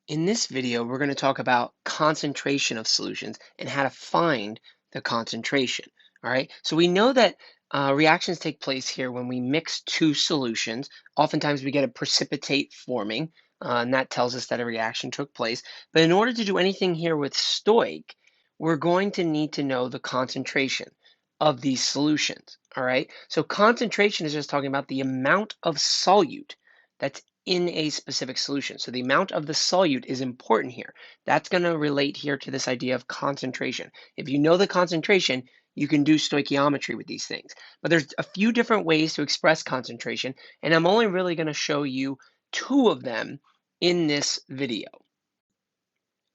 In this video, we're going to talk about concentration of solutions and how to find the concentration. All right, so we know that reactions take place here when we mix two solutions. Oftentimes we get a precipitate forming, and that tells us that a reaction took place. But in order to do anything here with Stoich, we're going to need to know the concentration of these solutions. All right, so concentration is just talking about the amount of solute that's in a specific solution. So the amount of the solute is important here. That's going to relate here to this idea of concentration. If you know the concentration, you can do stoichiometry with these things. But there's a few different ways to express concentration, and I'm only really going to show you two of them in this video.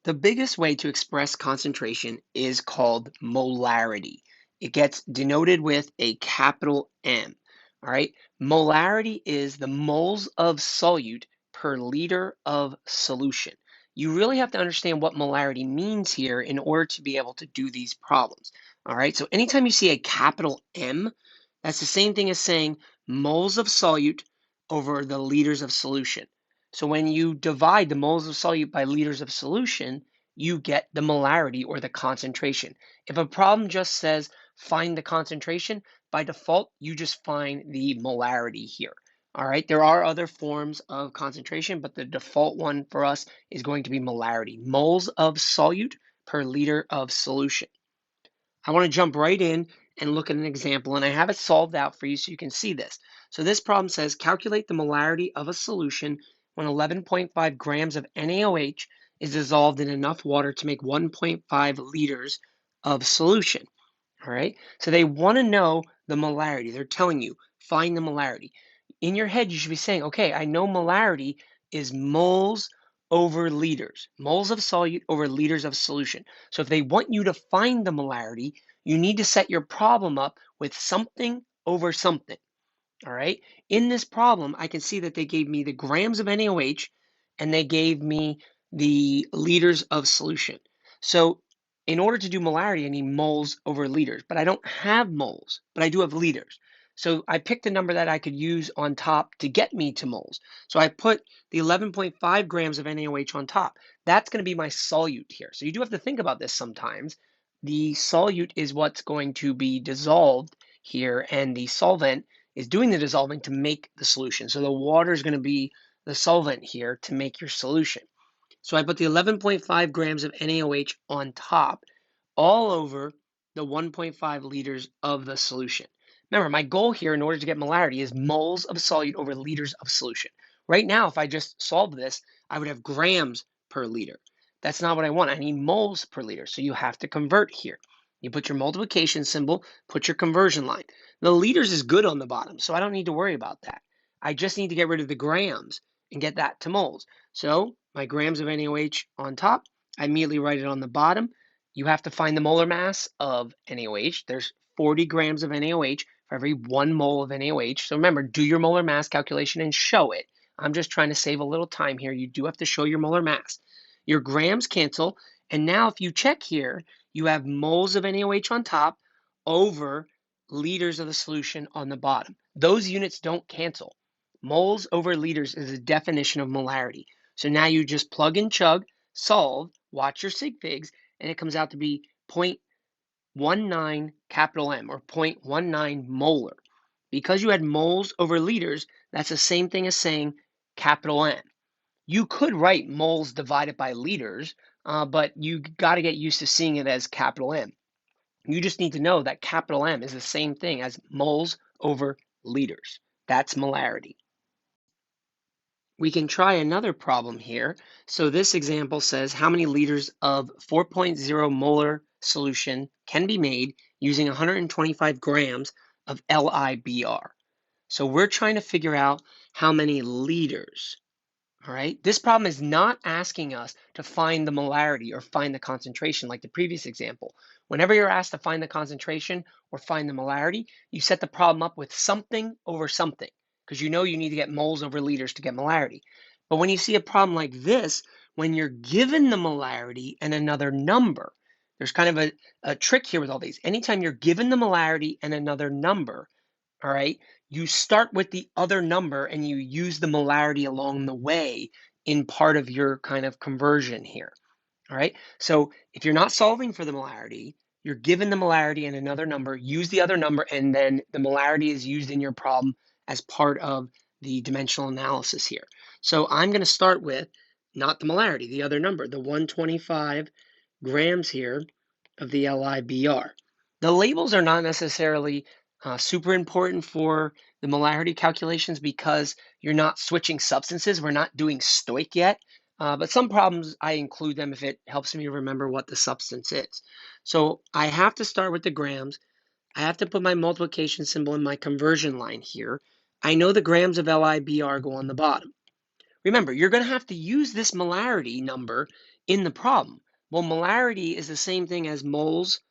The biggest way to express concentration is called molarity. It gets denoted with a capital M. All right. Molarity is the moles of solute per liter of solution. You really have to understand what molarity means here in order to be able to do these problems. All right. So anytime you see a capital M, that's the same thing as saying moles of solute over the liters of solution. So when you divide the moles of solute by liters of solution, you get the molarity or the concentration. If a problem just says find the concentration, by default, you just find the molarity here. All right, there are other forms of concentration, but the default one for us is going to be molarity, moles of solute per liter of solution. I want to jump right in and look at an example, and I have it solved out for you so you can see this. So this problem says calculate the molarity of a solution when 11.5 grams of NaOH is dissolved in enough water to make 1.5 liters of solution. All right, so they want to know the molarity. They're telling you, find the molarity. In your head, you should be saying, okay, I know molarity is moles over liters, moles of solute over liters of solution. So if they want you to find the molarity, you need to set your problem up with something over something. All right. In this problem, I can see that they gave me the grams of NaOH and they gave me the liters of solution. So in order to do molarity, I need moles over liters, but I don't have moles, but I do have liters. So I picked a number that I could use on top to get me to moles. So I put the 11.5 grams of NaOH on top. That's going to be my solute here. So you do have to think about this sometimes. The solute is what's going to be dissolved here, and the solvent is doing the dissolving to make the solution. So the water is going to be the solvent here to make your solution. So I put the 11.5 grams of NaOH on top all over the 1.5 liters of the solution. Remember, my goal here in order to get molarity is moles of solute over liters of solution. Right now, if I just solved this, I would have grams per liter. That's not what I want. I need moles per liter. So you have to convert here. You put your multiplication symbol, put your conversion line. The liters is good on the bottom, so I don't need to worry about that. I just need to get rid of the grams and get that to moles. So my grams of NaOH on top, I immediately write it on the bottom. You have to find the molar mass of NaOH. There's 40 grams of NaOH for every 1 mole of NaOH. So remember, do your molar mass calculation and show it. I'm just trying to save a little time here. You do have to show your molar mass. Your grams cancel, and now if you check here, you have moles of NaOH on top over liters of the solution on the bottom. Those units don't cancel. Moles over liters is a definition of molarity. So now you just plug and chug, solve, watch your sig figs, and it comes out to be 0.19 capital M, or 0.19 molar. Because you had moles over liters, that's the same thing as saying capital M. You could write moles divided by liters, but you got to get used to seeing it as capital M. You just need to know that capital M is the same thing as moles over liters. That's molarity. We can try another problem here. So this example says how many liters of 4.0 molar solution can be made using 125 grams of LiBr. So we're trying to figure out how many liters. All right, this problem is not asking us to find the molarity or find the concentration like the previous example. Whenever you're asked to find the concentration or find the molarity, you set the problem up with something over something because you know you need to get moles over liters to get molarity. But when you see a problem like this, when you're given the molarity and another number, there's kind of a trick here with all these. Anytime you're given the molarity and another number, all right, you start with the other number and you use the molarity along the way in part of your kind of conversion here. All right. So if you're not solving for the molarity, you're given the molarity and another number, use the other number, and then the molarity is used in your problem as part of the dimensional analysis here. So I'm going to start with not the molarity, the other number, the 125 grams here of the LIBR. The labels are not necessarily super important for the molarity calculations because you're not switching substances. We're not doing Stoich yet. But some problems, I include them if it helps me remember what the substance is. So I have to start with the grams. I have to put my multiplication symbol in my conversion line here. I know the grams of LIBR go on the bottom. Remember, you're going to have to use this molarity number in the problem. Well, molarity is the same thing as moles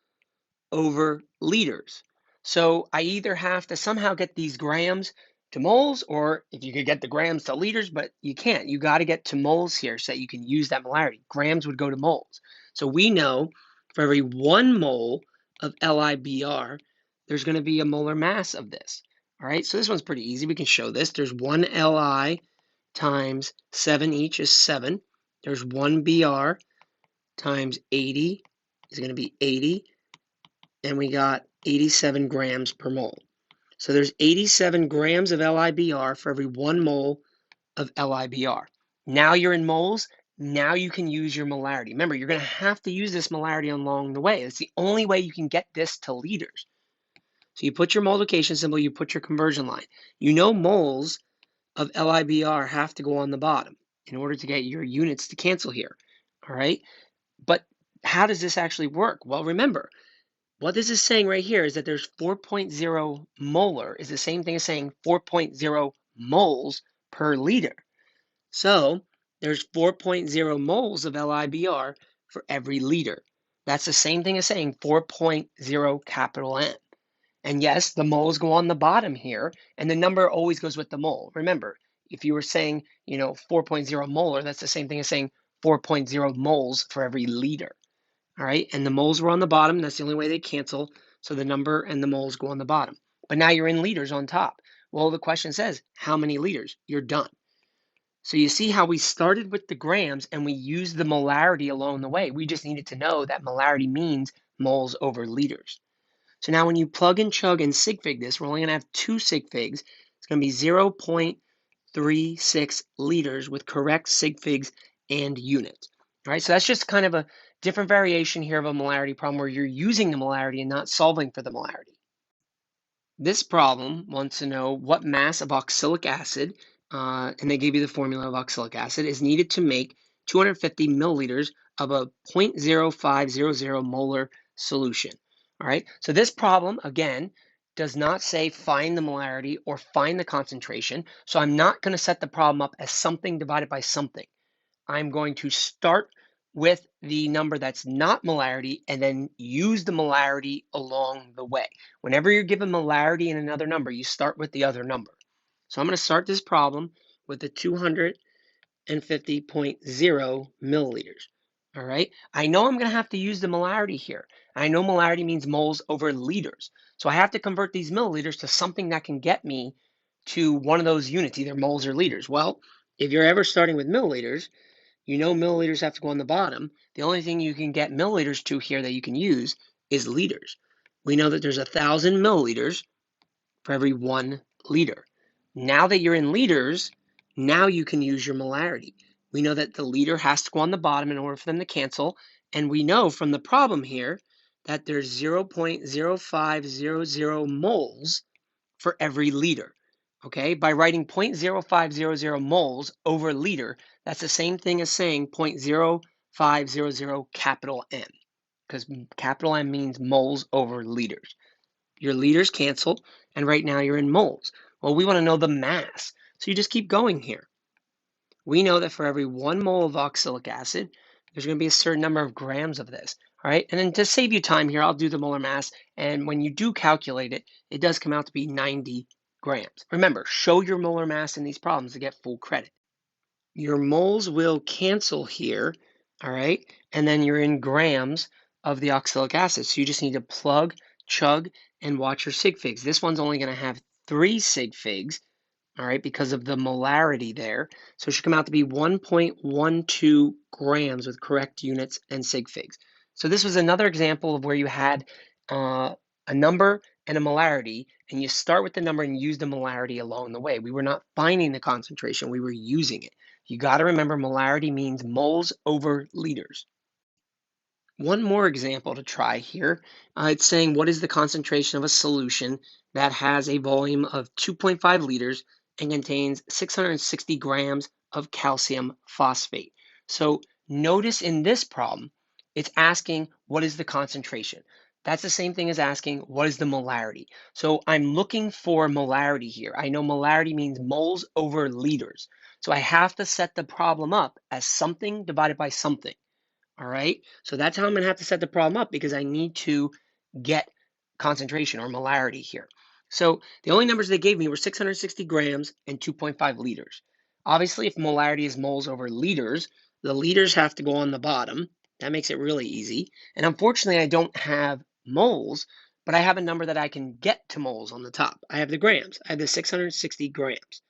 over liters. So I either have to somehow get these grams to moles, or if you could get the grams to liters, but you can't. You got to get to moles here so that you can use that molarity. Grams would go to moles. So we know for every 1 mole of LIBR, there's going to be a molar mass of this. All right, so this one's pretty easy. We can show this. There's 1 Li times 7 each is 7. There's 1 Br times 80 is going to be 80. And we got 87 grams per mole. So there's 87 grams of LIBR for every 1 mole of LIBR. Now you're in moles. Now you can use your molarity. Remember, you're going to have to use this molarity along the way. It's the only way you can get this to liters. So you put your multiplication symbol, you put your conversion line. You know moles of LIBR have to go on the bottom in order to get your units to cancel here. All right? But how does this actually work? Well, remember, what this is saying right here is that there's 4.0 molar is the same thing as saying 4.0 moles per liter. So there's 4.0 moles of LIBR for every liter. That's the same thing as saying 4.0 capital M. And yes, the moles go on the bottom here, and the number always goes with the mole. Remember, if you were saying, 4.0 molar, that's the same thing as saying 4.0 moles for every liter. All right, and the moles were on the bottom. That's the only way they cancel. So the number and the moles go on the bottom. But now you're in liters on top. Well, the question says, how many liters? You're done. So you see how we started with the grams and we used the molarity along the way. We just needed to know that molarity means moles over liters. So now when you plug and chug and sig fig this, we're only going to have 2 sig figs. It's going to be 0.36 liters with correct sig figs and units. All right, so that's just kind of a different variation here of a molarity problem where you're using the molarity and not solving for the molarity. This problem wants to know what mass of oxalic acid, and they gave you the formula of oxalic acid, is needed to make 250 milliliters of a 0.0500 molar solution. All right, so this problem, again, does not say find the molarity or find the concentration. So I'm not going to set the problem up as something divided by something. I'm going to start with the number that's not molarity and then use the molarity along the way. Whenever you're given molarity in another number, you start with the other number. So I'm going to start this problem with the 250.0 milliliters. All right. I know I'm going to have to use the molarity here. I know molarity means moles over liters. So I have to convert these milliliters to something that can get me to one of those units, either moles or liters. Well, if you're ever starting with milliliters, you know milliliters have to go on the bottom. The only thing you can get milliliters to here that you can use is liters. We know that there's 1,000 milliliters for every 1 liter. Now that you're in liters, now you can use your molarity. We know that the liter has to go on the bottom in order for them to cancel. And we know from the problem here that there's 0.0500 moles for every liter. Okay, by writing 0.0500 moles over liter, that's the same thing as saying 0.0500 capital M, because capital M means moles over liters. Your liters cancel, and right now you're in moles. Well, we want to know the mass, so you just keep going here. We know that for every 1 mole of oxalic acid, there's going to be a certain number of grams of this. All right, and then to save you time here, I'll do the molar mass, and when you do calculate it, it does come out to be 90 grams. Remember, show your molar mass in these problems to get full credit. Your moles will cancel here, all right, and then you're in grams of the oxalic acid. So you just need to plug, chug, and watch your sig figs. This one's only going to have 3 sig figs, all right, because of the molarity there. So it should come out to be 1.12 grams with correct units and sig figs. So this was another example of where you had a number and a molarity, and you start with the number and use the molarity along the way. We were not finding the concentration, we were using it. You got to remember molarity means moles over liters. One more example to try here. It's saying what is the concentration of a solution that has a volume of 2.5 liters and contains 660 grams of calcium phosphate. So notice in this problem, it's asking what is the concentration. That's the same thing as asking what is the molarity. So I'm looking for molarity here. I know molarity means moles over liters. So I have to set the problem up as something divided by something. All right, so that's how I'm going to have to set the problem up because I need to get concentration or molarity here. So the only numbers they gave me were 660 grams and 2.5 liters. Obviously, if molarity is moles over liters, the liters have to go on the bottom. That makes it really easy. And unfortunately, I don't have moles, but I have a number that I can get to moles on the top. I have the grams. I have the 660 grams.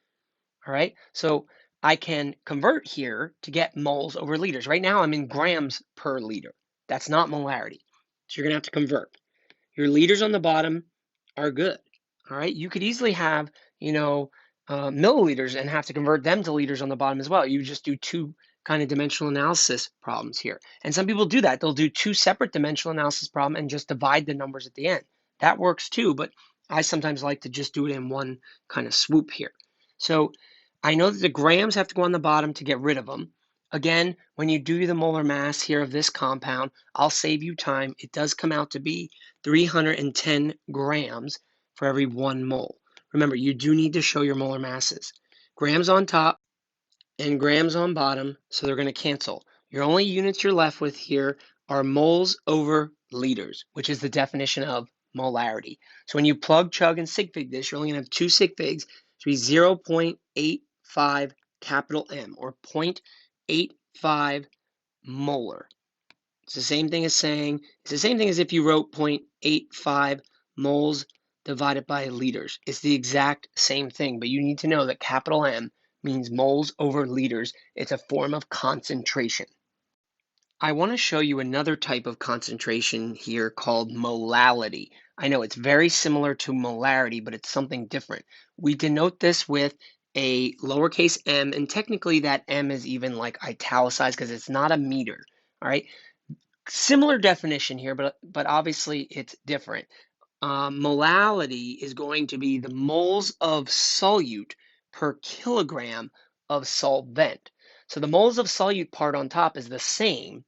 All right, so I can convert here to get moles over liters. Right now I'm in grams per liter. That's not molarity. So you're gonna have to convert. Your liters on the bottom are good. All right, you could easily have, milliliters and have to convert them to liters on the bottom as well. You just do two kind of dimensional analysis problems here. And some people do that. They'll do two separate dimensional analysis problem and just divide the numbers at the end. That works too, but I sometimes like to just do it in one kind of swoop here. So I know that the grams have to go on the bottom to get rid of them. Again, when you do the molar mass here of this compound, I'll save you time. It does come out to be 310 grams for every 1 mole. Remember, you do need to show your molar masses. Grams on top and grams on bottom, so they're going to cancel. Your only units you're left with here are moles over liters, which is the definition of molarity. So when you plug, chug, and sig fig this, you're only going to have two sig figs. It should be 0.85 capital M, or 0.85 molar. It's the same thing as saying, it's the same thing as if you wrote 0.85 moles divided by liters. It's the exact same thing, but you need to know that capital M means moles over liters. It's a form of concentration. I want to show you another type of concentration here called molality. I know it's very similar to molarity, but it's something different. We denote this with a lowercase m, and technically that m is even like italicized because it's not a meter. All right, similar definition here, but obviously it's different. Molality is going to be the moles of solute per kilogram of solvent. So the moles of solute part on top is the same,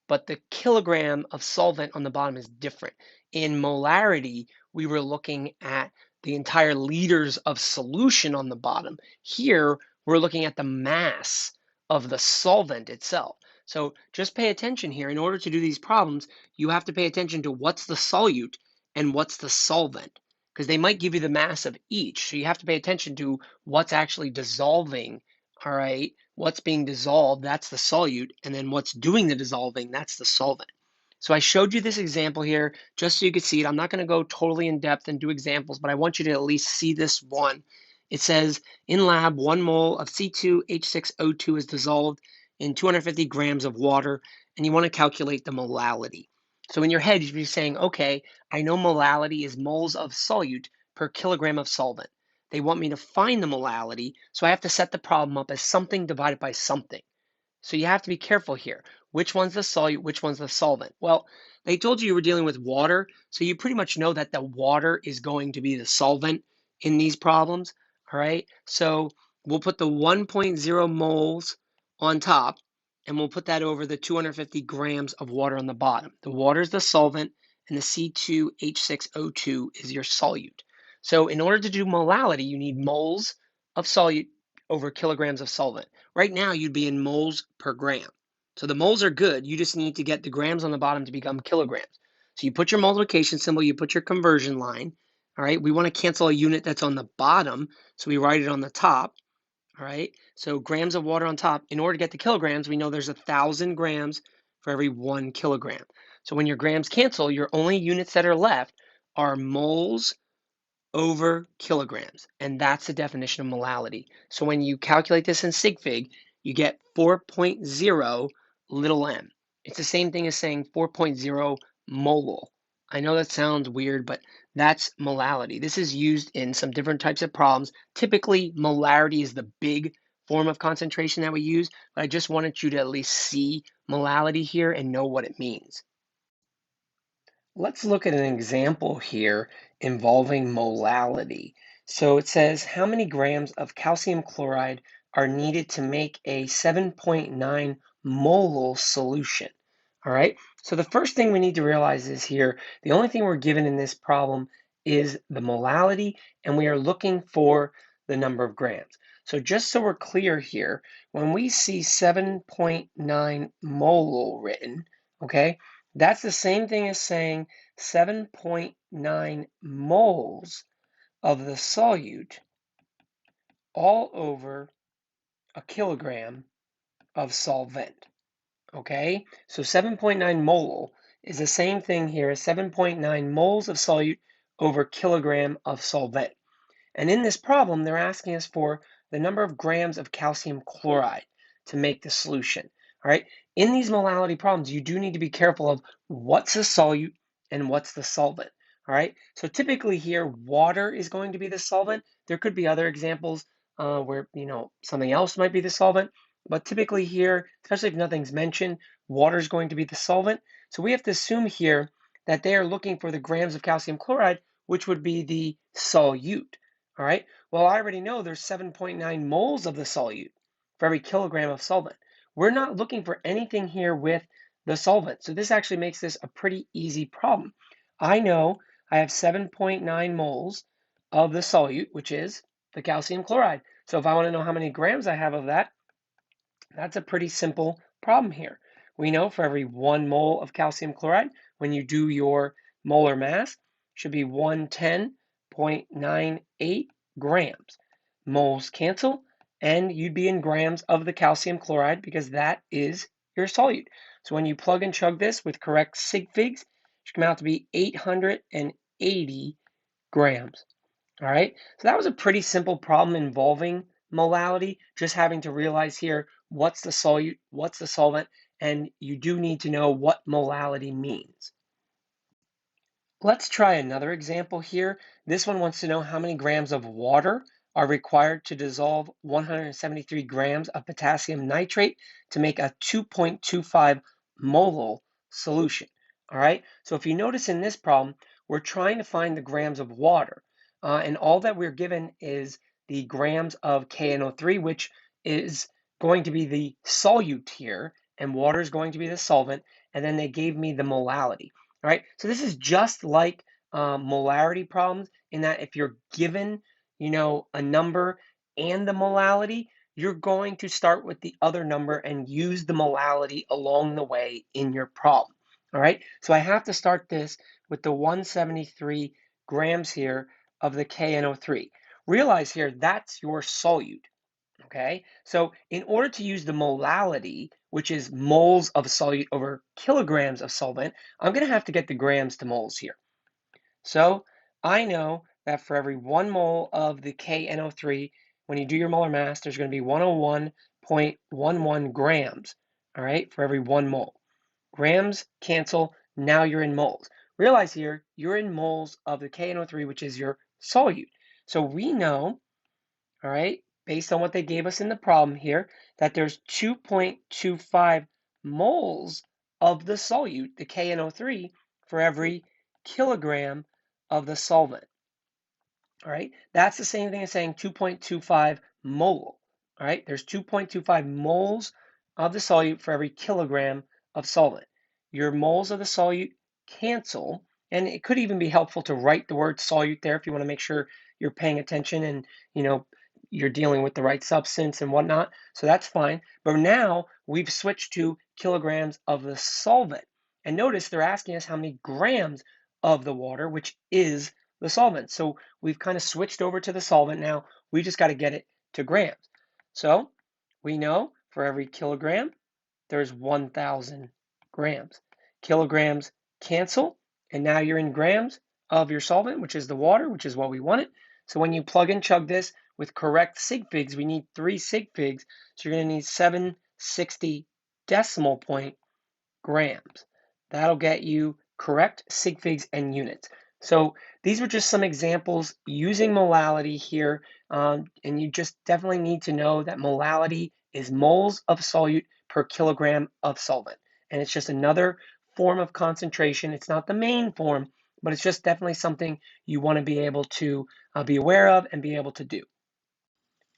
but the kilogram of solvent on the bottom is different. In molarity, we were looking at the entire liters of solution on the bottom. Here, we're looking at the mass of the solvent itself. So just pay attention here. In order to do these problems, you have to pay attention to what's the solute and what's the solvent, because they might give you the mass of each. So you have to pay attention to what's actually dissolving, all right? What's being dissolved, that's the solute, and then what's doing the dissolving, that's the solvent. So I showed you this example here just so you could see it. I'm not going to go totally in depth and do examples, but I want you to at least see this one. It says, in lab, 1 mole of C2H6O2 is dissolved in 250 grams of water, and you want to calculate the molality. So in your head, you'd be saying, okay, I know molality is moles of solute per kilogram of solvent. They want me to find the molality, so I have to set the problem up as something divided by something. So you have to be careful here. Which one's the solute, which one's the solvent? Well, they told you were dealing with water, so you pretty much know that the water is going to be the solvent in these problems, all right? So we'll put the 1.0 moles on top, and we'll put that over the 250 grams of water on the bottom. The water is the solvent, and the C2H6O2 is your solute. So in order to do molality, you need moles of solute over kilograms of solvent. Right now, you'd be in moles per gram. So the moles are good. You just need to get the grams on the bottom to become kilograms. So you put your multiplication symbol, you put your conversion line. All right, we want to cancel a unit that's on the bottom, so we write it on the top. All right, so grams of water on top. In order to get the kilograms, we know there's 1,000 grams for every 1 kilogram. So when your grams cancel, your only units that are left are moles over kilograms. And that's the definition of molality. So when you calculate this in sig fig, you get 4.0 little m. It's the same thing as saying 4.0 molal. I know that sounds weird, but that's molality. This is used in some different types of problems. Typically, molarity is the big form of concentration that we use, but I just wanted you to at least see molality here and know what it means. Let's look at an example here involving molality. So it says how many grams of calcium chloride are needed to make a 7.9 molal solution. All right, so the first thing we need to realize is here, the only thing we're given in this problem is the molality, and we are looking for the number of grams. So just so we're clear here, when we see 7.9 molal written, okay, that's the same thing as saying 7.9 moles of the solute all over a kilogram of solvent. Okay, so 7.9 mole is the same thing here as 7.9 moles of solute over kilogram of solvent. And in this problem, they're asking us for the number of grams of calcium chloride to make the solution. All right. In these molality problems, you do need to be careful of what's the solute and what's the solvent. All right. So typically here, water is going to be the solvent. There could be other examples where, something else might be the solvent. But typically here, especially if nothing's mentioned, water is going to be the solvent. So we have to assume here that they are looking for the grams of calcium chloride, which would be the solute. All right, well, I already know there's 7.9 moles of the solute for every kilogram of solvent. We're not looking for anything here with the solvent. So this actually makes this a pretty easy problem. I know I have 7.9 moles of the solute, which is the calcium chloride. So if I want to know how many grams I have of that, that's a pretty simple problem here. We know for every 1 mole of calcium chloride, when you do your molar mass, should be 110.98 grams. Moles cancel, and you'd be in grams of the calcium chloride because that is your solute. So when you plug and chug this with correct sig figs, it should come out to be 880 grams. All right, so that was a pretty simple problem involving molality, just having to realize here what's the solute, what's the solvent, and you do need to know what molality means. Let's try another example here. This one wants to know how many grams of water are required to dissolve 173 grams of potassium nitrate to make a 2.25 molal solution. All right, so if you notice in this problem, we're trying to find the grams of water, and all that we're given is the grams of KNO3, which is going to be the solute here, and water is going to be the solvent, and then they gave me the molality. All right, so this is just like molarity problems in that if you're given, a number and the molality, you're going to start with the other number and use the molality along the way in your problem. All right, so I have to start this with the 173 grams here of the KNO3. Realize here that's your solute. Okay, so in order to use the molality, which is moles of solute over kilograms of solvent, I'm going to have to get the grams to moles here. So I know that for every 1 mole of the KNO3, when you do your molar mass, there's going to be 101.11 grams, all right, for every 1 mole. Grams cancel, now you're in moles. Realize here, you're in moles of the KNO3, which is your solute. So we know, all right, based on what they gave us in the problem here, that there's 2.25 moles of the solute, the KNO3, for every kilogram of the solvent. All right, that's the same thing as saying 2.25 mole. All right, there's 2.25 moles of the solute for every kilogram of solvent. Your moles of the solute cancel, and it could even be helpful to write the word solute there if you want to make sure you're paying attention and you're dealing with the right substance and whatnot. So that's fine. But now we've switched to kilograms of the solvent. And notice they're asking us how many grams of the water, which is the solvent. So we've kind of switched over to the solvent now. We just got to get it to grams. So we know for every kilogram, there's 1,000 grams. Kilograms cancel, and now you're in grams of your solvent, which is the water, which is what we wanted. So when you plug and chug this with correct sig figs, we need 3 sig figs. So you're going to need 760 decimal point grams. That'll get you correct sig figs and units. So these were just some examples using molality here, and you just definitely need to know that molality is moles of solute per kilogram of solvent. And it's just another form of concentration. It's not the main form, but it's just definitely something you want to be able to be aware of and be able to do.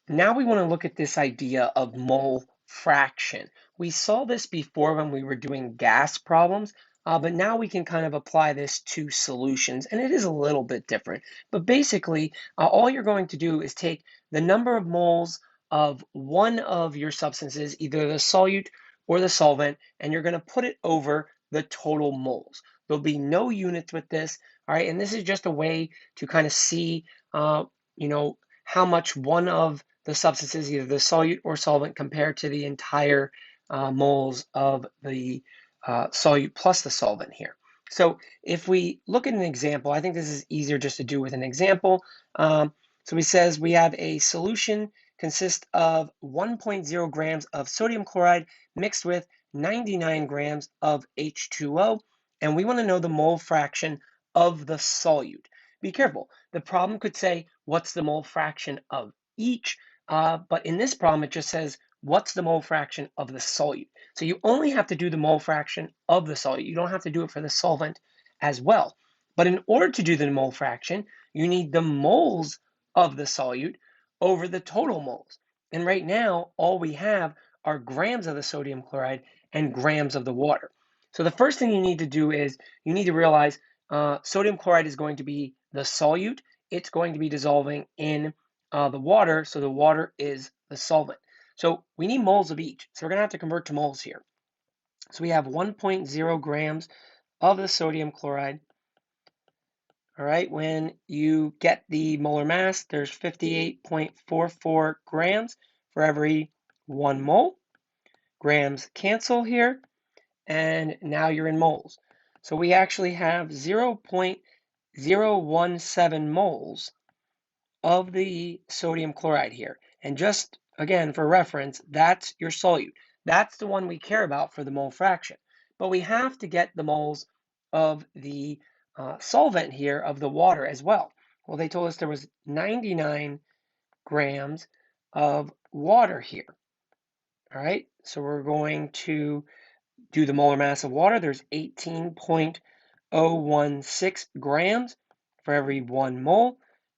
Now we want to look at this idea of mole fraction. We saw this before when we were doing gas problems, but now we can kind of apply this to solutions, and it is a little bit different. But basically, all you're going to do is take the number of moles of one of your substances, either the solute or the solvent, and you're going to put it over the total moles. There'll be no units with this, all right? And this is just a way to kind of see, you know, how much one of the substances, either the solute or solvent, compared to the entire moles of the solute plus the solvent here. So if we look at an example, I think this is easier just to do with an example. So he says we have a solution consists of 1.0 grams of sodium chloride mixed with 99 grams of H2O, and we want to know the mole fraction of the solute. Be careful. The problem could say, what's the mole fraction of each? But in this problem, it just says, what's the mole fraction of the solute? So you only have to do the mole fraction of the solute. You don't have to do it for the solvent as well. But in order to do the mole fraction, you need the moles of the solute over the total moles. And right now, all we have are grams of the sodium chloride and grams of the water. So the first thing you need to do is you need to realize sodium chloride is going to be the solute. It's going to be dissolving in the water, so the water is the solvent. So we need moles of each. So we're going to have to convert to moles here. So we have 1.0 grams of the sodium chloride. All right, when you get the molar mass, there's 58.44 grams for every 1 mole. Grams cancel here, and now you're in moles. So we actually have 0.017 moles of the sodium chloride here. And just again, for reference, that's your solute. That's the one we care about for the mole fraction. But we have to get the moles of the solvent here, of the water as well. Well, they told us there was 99 grams of water here. All right, so we're going to do the molar mass of water. There's 18.016 grams for every 1 mole.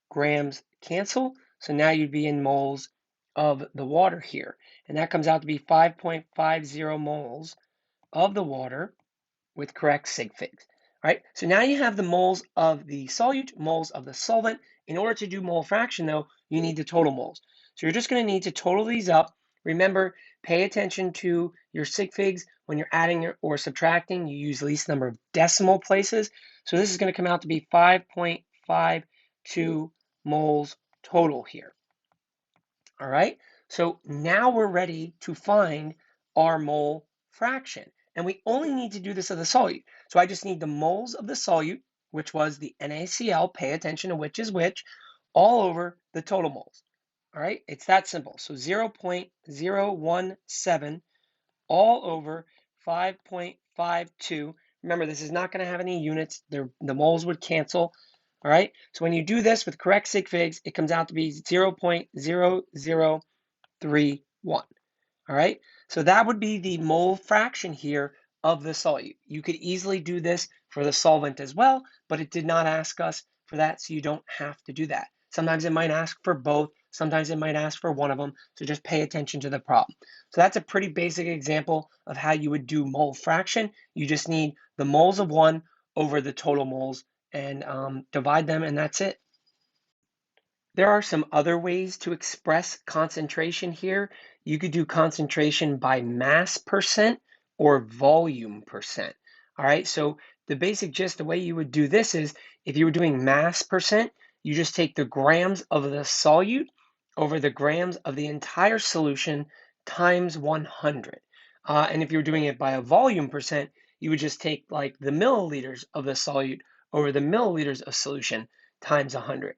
Grams cancel, so now you'd be in moles of the water here. And that comes out to be 5.50 moles of the water with correct sig figs. All right, so now you have the moles of the solute, moles of the solvent. In order to do mole fraction, though, you need the total moles. So you're just going to need to total these up. Remember, pay attention to your sig figs when you're adding or subtracting. You use least number of decimal places. So this is going to come out to be 5.52 moles total here. All right, so now we're ready to find our mole fraction. And we only need to do this of the solute. So I just need the moles of the solute, which was the NaCl, pay attention to which is which, all over the total moles. All right, it's that simple. So 0.017 all over 5.52. Remember, this is not going to have any units. The moles would cancel. All right, so when you do this with correct sig figs, it comes out to be 0.0031. All right, so that would be the mole fraction here of the solute. You could easily do this for the solvent as well, but it did not ask us for that, so you don't have to do that. Sometimes it might ask for both, sometimes it might ask for one of them, so just pay attention to the problem. So that's a pretty basic example of how you would do mole fraction. You just need the moles of one over the total moles and divide them, and that's it. There are some other ways to express concentration here. You could do concentration by mass percent or volume percent. All right, so the basic gist, the way you would do this is if you were doing mass percent, you just take the grams of the solute over the grams of the entire solution times 100. And if you were doing it by a volume percent, you would just take like the milliliters of the solute over the milliliters of solution times 100.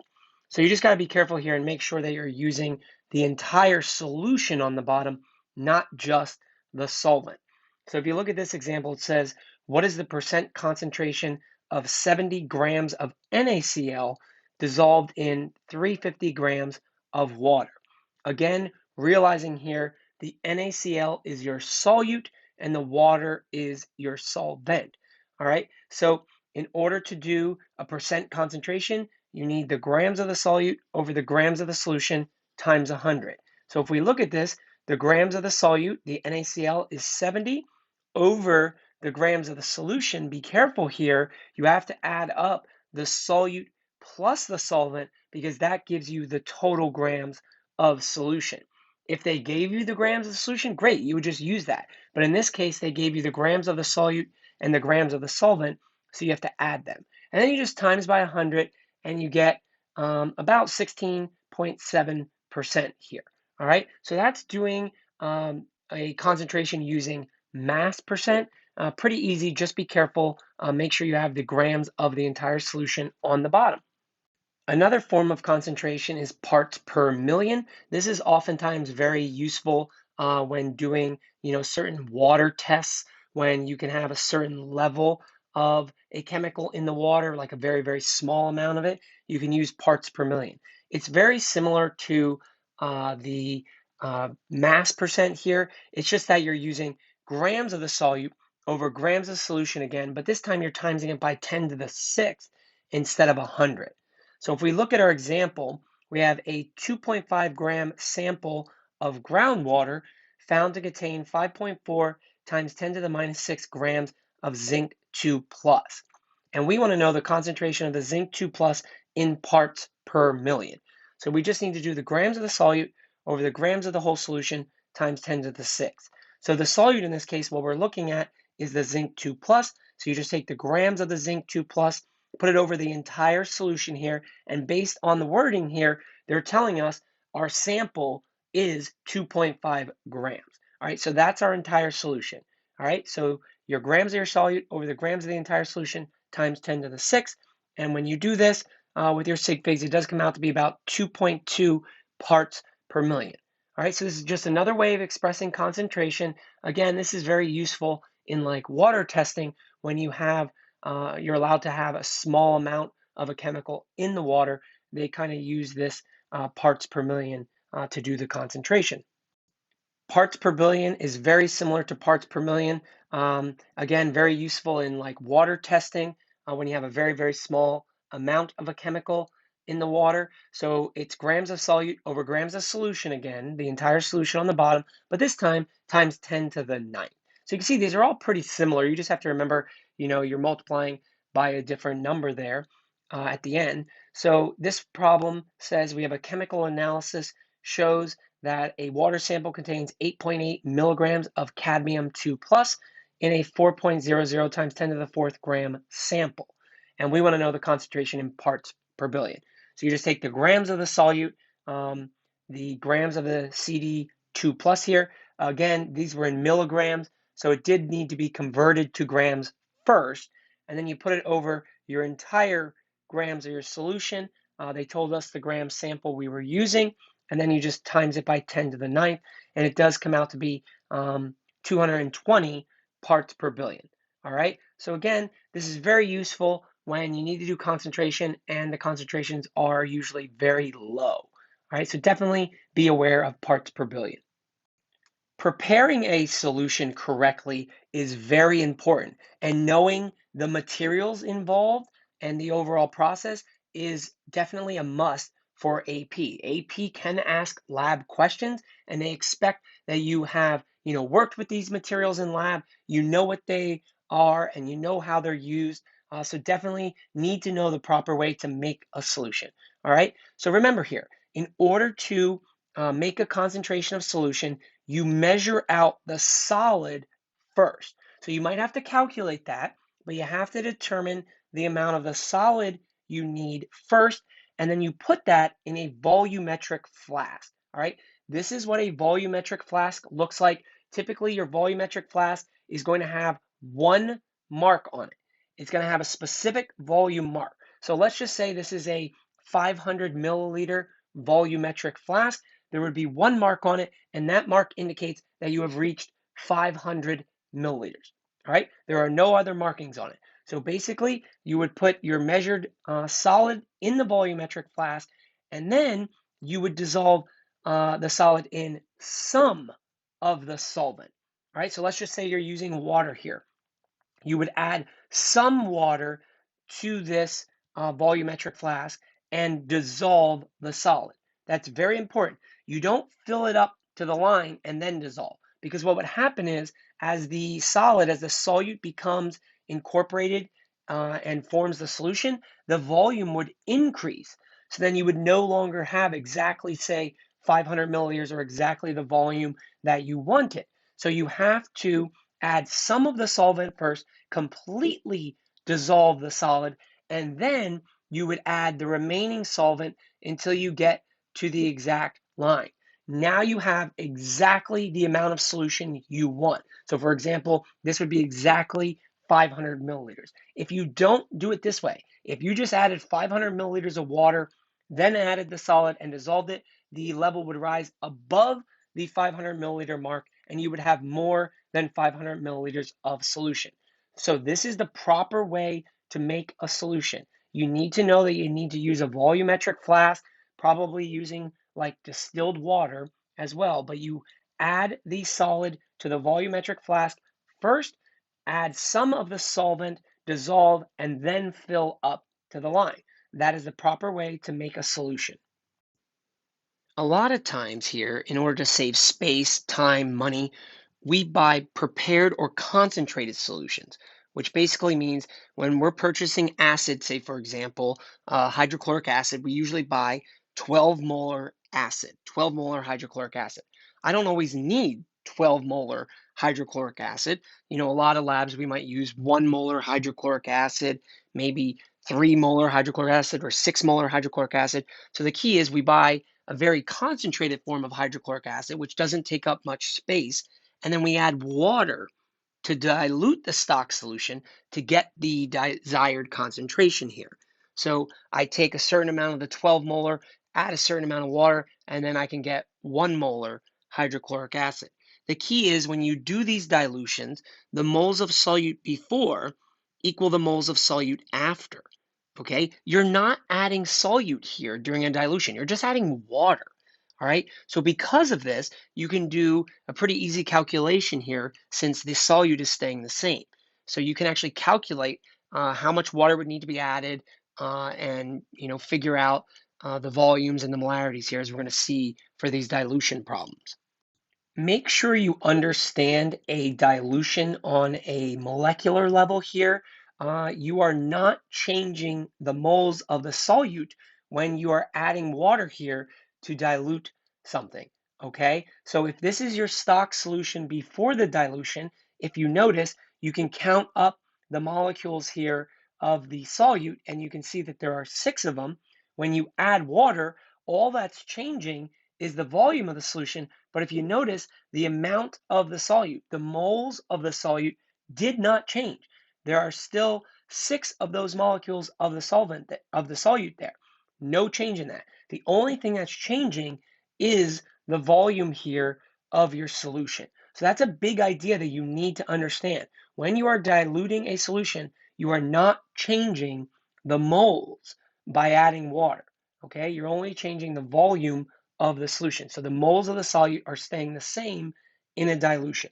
So you just got to be careful here and make sure that you're using the entire solution on the bottom, not just the solvent. So if you look at this example, it says, what is the percent concentration of 70 grams of NaCl dissolved in 350 grams of water? Again, realizing here the NaCl is your solute and the water is your solvent. All right, so in order to do a percent concentration, you need the grams of the solute over the grams of the solution times 100. So if we look at this, the grams of the solute, the NaCl, is 70 over the grams of the solution. Be careful here. You have to add up the solute plus the solvent because that gives you the total grams of solution. If they gave you the grams of the solution, great, you would just use that. But in this case, they gave you the grams of the solute and the grams of the solvent, so you have to add them. And then you just times by 100, and you get about 16.7% here. All right, so that's doing a concentration using mass percent. Pretty easy, just be careful. Make sure you have the grams of the entire solution on the bottom. Another form of concentration is parts per million. This is oftentimes very useful when doing, certain water tests, when you can have a certain level of a chemical in the water, like a very, very small amount of it. You can use parts per million. It's very similar to the mass percent here. It's just that you're using grams of the solute over grams of solution again, but this time you're timesing it by 10 to the 6th instead of 100. So if we look at our example, we have a 2.5 gram sample of groundwater found to contain 5.4 times 10 to the minus 6 grams of zinc 2 plus. And we want to know the concentration of the zinc 2 plus in parts per million. So we just need to do the grams of the solute over the grams of the whole solution times 10 to the 6th. So the solute in this case, what we're looking at is the zinc 2 plus. So you just take the grams of the zinc 2 plus, put it over the entire solution here, and based on the wording here, they're telling us our sample is 2.5 grams. All right, so that's our entire solution. All right, so your grams of your solute over the grams of the entire solution times 10 to the 6th. And when you do this with your sig figs, it does come out to be about 2.2 parts per million. All right, so this is just another way of expressing concentration. Again, this is very useful in like water testing when you have you're allowed to have a small amount of a chemical in the water. They kind of use this parts per million to do the concentration. Parts per billion is very similar to parts per million. Again, very useful in like water testing when you have a very, very small amount of a chemical in the water. So it's grams of solute over grams of solution again, the entire solution on the bottom, but this time times 10 to the 9th. So you can see these are all pretty similar. You just have to remember, you're multiplying by a different number there at the end. So this problem says we have a chemical analysis shows that a water sample contains 8.8 milligrams of cadmium 2 plus in a 4.00 times 10 to the 4th gram sample. And we want to know the concentration in parts per billion. So you just take the grams of the solute, the grams of the CD2 plus here. Again, these were in milligrams, so it did need to be converted to grams first. And then you put it over your entire grams of your solution. They told us the gram sample we were using, and then you just times it by 10 to the 9th, and it does come out to be 220 parts per billion. All right, so again, this is very useful when you need to do concentration and the concentrations are usually very low. All right, so definitely be aware of parts per billion. Preparing a solution correctly is very important, and knowing the materials involved and the overall process is definitely a must for AP. AP can ask lab questions, and they expect that you have, worked with these materials in lab, you know what they are, and you know how they're used. So definitely need to know the proper way to make a solution. All right. So remember here, in order to make a concentration of solution, you measure out the solid first. So you might have to calculate that, but you have to determine the amount of the solid you need first, and then you put that in a volumetric flask. All right, this is what a volumetric flask looks like. Typically, your volumetric flask is going to have one mark on it. it's going to have a specific volume mark. So let's just say this is a 500 milliliter volumetric flask. There would be one mark on it, and that mark indicates that you have reached 500 milliliters. All right, there are no other markings on it. So basically, you would put your measured solid in the volumetric flask, and then you would dissolve the solid in some of the solvent. All right, so let's just say you're using water here. You would add some water to this volumetric flask and dissolve the solid. That's very important. You don't fill it up to the line and then dissolve, because what would happen is as the solute becomes incorporated and forms the solution, the volume would increase. So then you would no longer have exactly, say, 500 milliliters or exactly the volume that you wanted. So you have to add some of the solvent first, completely dissolve the solid, and then you would add the remaining solvent until you get to the exact line. Now you have exactly the amount of solution you want. So for example, this would be exactly 500 milliliters. If you don't do it this way, if you just added 500 milliliters of water, then added the solid and dissolved it, the level would rise above the 500 milliliter mark, and you would have more than 500 milliliters of solution. So this is the proper way to make a solution. You need to know that you need to use a volumetric flask, probably using like distilled water as well, but you add the solid to the volumetric flask first, add some of the solvent, dissolve, and then fill up to the line. That is the proper way to make a solution. A lot of times here, in order to save space, time, money, we buy prepared or concentrated solutions, which basically means when we're purchasing acid, say for example, hydrochloric acid, we usually buy 12 molar acid, 12 molar hydrochloric acid. I don't always need 12 molar hydrochloric acid. You know, a lot of labs we might use 1 molar hydrochloric acid, maybe 3 molar hydrochloric acid or 6 molar hydrochloric acid. So the key is we buy a very concentrated form of hydrochloric acid, which doesn't take up much space. And then we add water to dilute the stock solution to get the desired concentration here. So I take a certain amount of the 12 molar, add a certain amount of water, and then I can get 1 molar hydrochloric acid. The key is when you do these dilutions, the moles of solute before equal the moles of solute after. Okay, you're not adding solute here during a dilution, you're just adding water. All right, so because of this, you can do a pretty easy calculation here since the solute is staying the same. So you can actually calculate how much water would need to be added and figure out the volumes and the molarities here as we're going to see for these dilution problems. Make sure you understand a dilution on a molecular level here. You are not changing the moles of the solute when you are adding water here to dilute something, okay? So if this is your stock solution before the dilution, if you notice, you can count up the molecules here of the solute, and you can see that there are 6 of them. When you add water, all that's changing is the volume of the solution, but if you notice, the amount of the solute, the moles of the solute did not change. There are still 6 of those molecules of the solute there. No change in that. The only thing that's changing is the volume here of your solution. So that's a big idea that you need to understand. When you are diluting a solution, you are not changing the moles by adding water. Okay, you're only changing the volume of the solution. So the moles of the solute are staying the same in a dilution.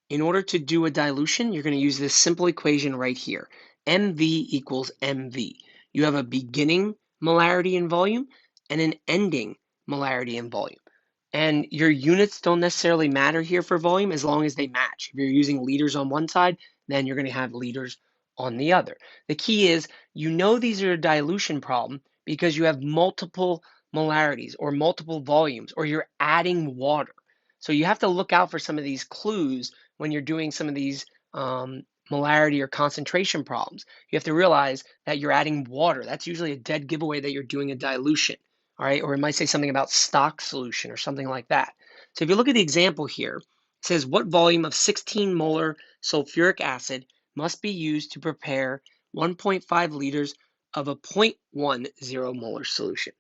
In order to do a dilution, you're going to use this simple equation right here. MV equals MV. You have a beginning molarity in volume and an ending molarity in volume. And your units don't necessarily matter here for volume as long as they match. If you're using liters on one side, then you're going to have liters on the other. The key is these are a dilution problem because you have multiple molarities or multiple volumes or you're adding water. So you have to look out for some of these clues when you're doing some of these molarity or concentration problems. You have to realize that you're adding water. That's usually a dead giveaway that you're doing a dilution. All right, or it might say something about stock solution or something like that. So if you look at the example here, it says what volume of 16 molar sulfuric acid must be used to prepare 1.5 liters of a 0.10 molar solution.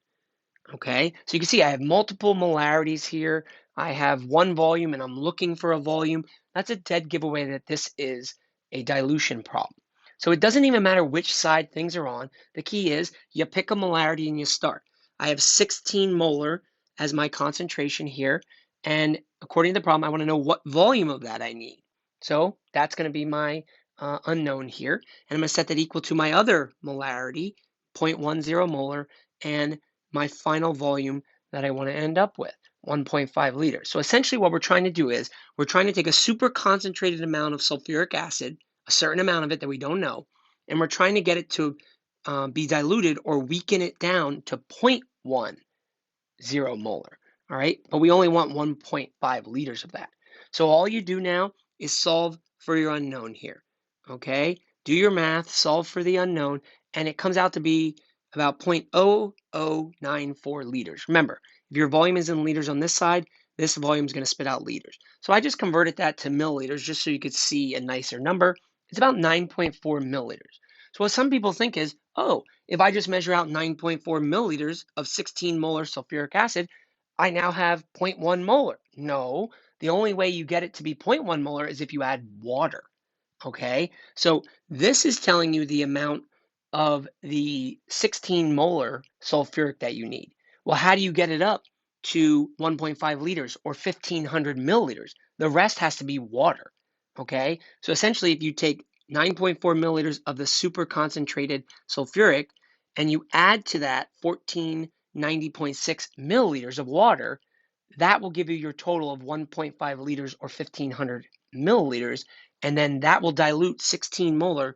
Okay, so you can see I have multiple molarities here. I have one volume and I'm looking for a volume. That's a dead giveaway that this is a dilution problem. So it doesn't even matter which side things are on. The key is you pick a molarity and you start. I have 16 molar as my concentration here. And according to the problem, I want to know what volume of that I need. So that's going to be my unknown here. And I'm going to set that equal to my other molarity, 0.10 molar, and my final volume that I want to end up with, 1.5 liters. So essentially what we're trying to do is we're trying to take a super concentrated amount of sulfuric acid, a certain amount of it that we don't know, and we're trying to get it to be diluted or weaken it down to 0.10 molar. All right, but we only want 1.5 liters of that. So all you do now is solve for your unknown here. Okay, do your math, solve for the unknown, and it comes out to be about 0.0094 liters. Remember, if your volume is in liters on this side, this volume is going to spit out liters. So I just converted that to milliliters just so you could see a nicer number. It's about 9.4 milliliters. So what some people think is, oh, if I just measure out 9.4 milliliters of 16 molar sulfuric acid, I now have 0.1 molar. No, the only way you get it to be 0.1 molar is if you add water. Okay, so this is telling you the amount of the 16 molar sulfuric that you need. Well, how do you get it up to 1.5 liters or 1500 milliliters? The rest has to be water. Okay, so essentially, if you take 9.4 milliliters of the super concentrated sulfuric and you add to that 1490.6 milliliters of water, that will give you your total of 1.5 liters or 1500 milliliters, and then that will dilute 16 molar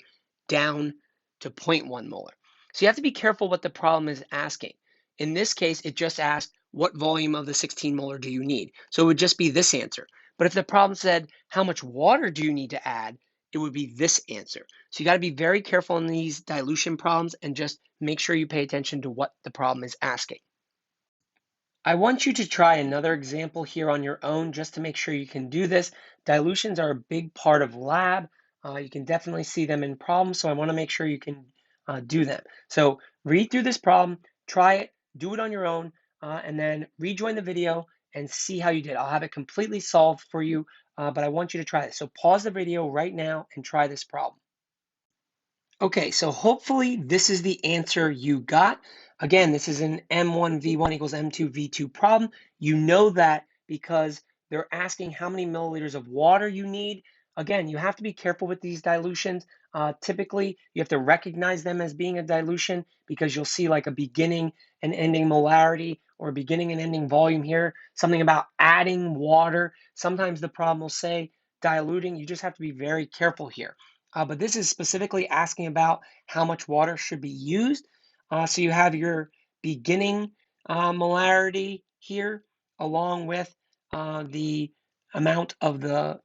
down to 0.1 molar. So you have to be careful what the problem is asking. In this case, it just asked what volume of the 16 molar do you need? So it would just be this answer. But if the problem said how much water do you need to add, it would be this answer. So you got to be very careful in these dilution problems and just make sure you pay attention to what the problem is asking. I want you to try another example here on your own just to make sure you can do this. Dilutions are a big part of lab. You can definitely see them in problems, so I want to make sure you can do them. So read through this problem, try it, do it on your own, and then rejoin the video and see how you did. I'll have it completely solved for you, but I want you to try this. So pause the video right now and try this problem. Okay, so hopefully this is the answer you got. Again, this is an M1V1 equals M2V2 problem. You know that because they're asking how many milliliters of water you need. Again, you have to be careful with these dilutions. Typically, you have to recognize them as being a dilution because you'll see like a beginning and ending molarity or beginning and ending volume here, something about adding water. Sometimes the problem will say diluting. You just have to be very careful here. But this is specifically asking about how much water should be used. So you have your beginning molarity here, along with the amount of the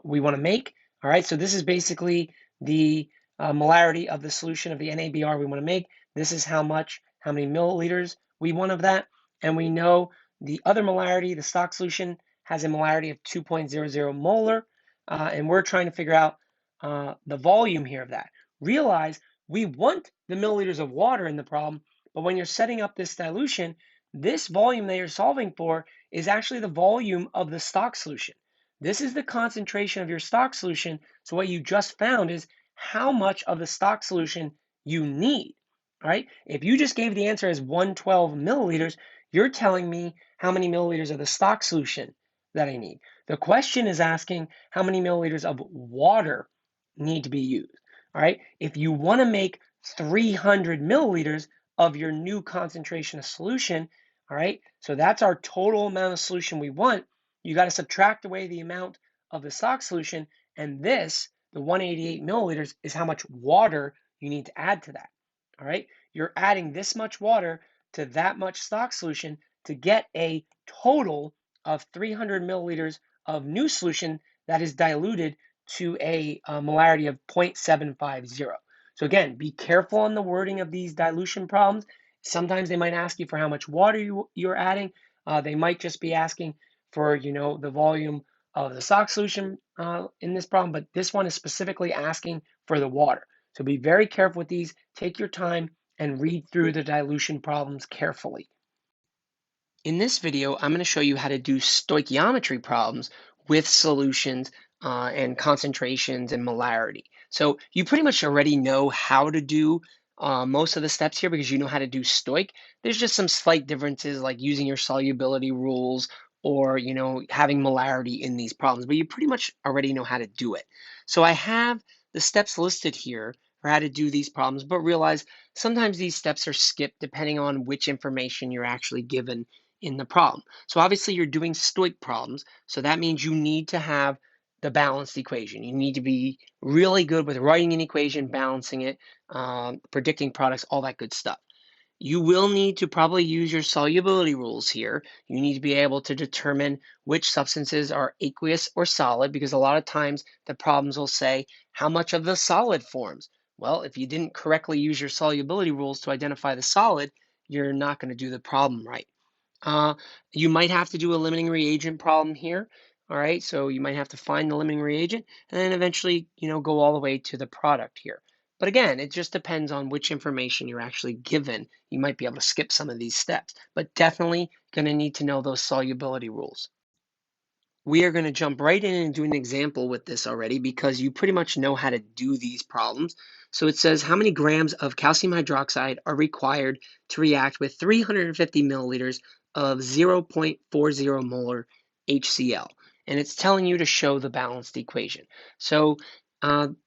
we want to make. All right, so this is basically the molarity of the solution of the NaBr we want to make. This is how many milliliters we want of that. And we know the other molarity, the stock solution, has a molarity of 2.00 molar. And we're trying to figure out the volume here of that. Realize we want the milliliters of water in the problem, but when you're setting up this dilution, this volume that you're solving for is actually the volume of the stock solution. This is the concentration of your stock solution. So what you just found is how much of the stock solution you need, right? If you just gave the answer as 112 milliliters, you're telling me how many milliliters of the stock solution that I need. The question is asking how many milliliters of water need to be used. All right. If you want to make 300 milliliters of your new concentration of solution, all right, so that's our total amount of solution we want. You got to subtract away the amount of the stock solution, and this, the 188 milliliters, is how much water you need to add to that. All right, you're adding this much water to that much stock solution to get a total of 300 milliliters of new solution that is diluted to a molarity of 0.750. So again, be careful on the wording of these dilution problems. Sometimes they might ask you for how much water you're adding. They might just be asking for, the volume of the Stoich solution in this problem, but this one is specifically asking for the water. So be very careful with these. Take your time and read through the dilution problems carefully. In this video, I'm going to show you how to do stoichiometry problems with solutions and concentrations and molarity. So you pretty much already know how to do most of the steps here because you know how to do stoich. There's just some slight differences like using your solubility rules or having molarity in these problems, but you pretty much already know how to do it. So I have the steps listed here for how to do these problems, but realize sometimes these steps are skipped depending on which information you're actually given in the problem. So obviously you're doing stoich problems, so that means you need to have the balanced equation. You need to be really good with writing an equation, balancing it, predicting products, all that good stuff. You will need to probably use your solubility rules here. You need to be able to determine which substances are aqueous or solid because a lot of times the problems will say how much of the solid forms. Well, if you didn't correctly use your solubility rules to identify the solid, you're not going to do the problem right. Uh, you might have to do a limiting reagent problem here. All right, so you might have to find the limiting reagent and then eventually, go all the way to the product here. But again, it just depends on which information you're actually given. You might be able to skip some of these steps, but definitely going to need to know those solubility rules. We are going to jump right in and do an example with this already because you pretty much know how to do these problems. So it says how many grams of calcium hydroxide are required to react with 350 milliliters of 0.40 molar HCl. And it's telling you to show the balanced equation. So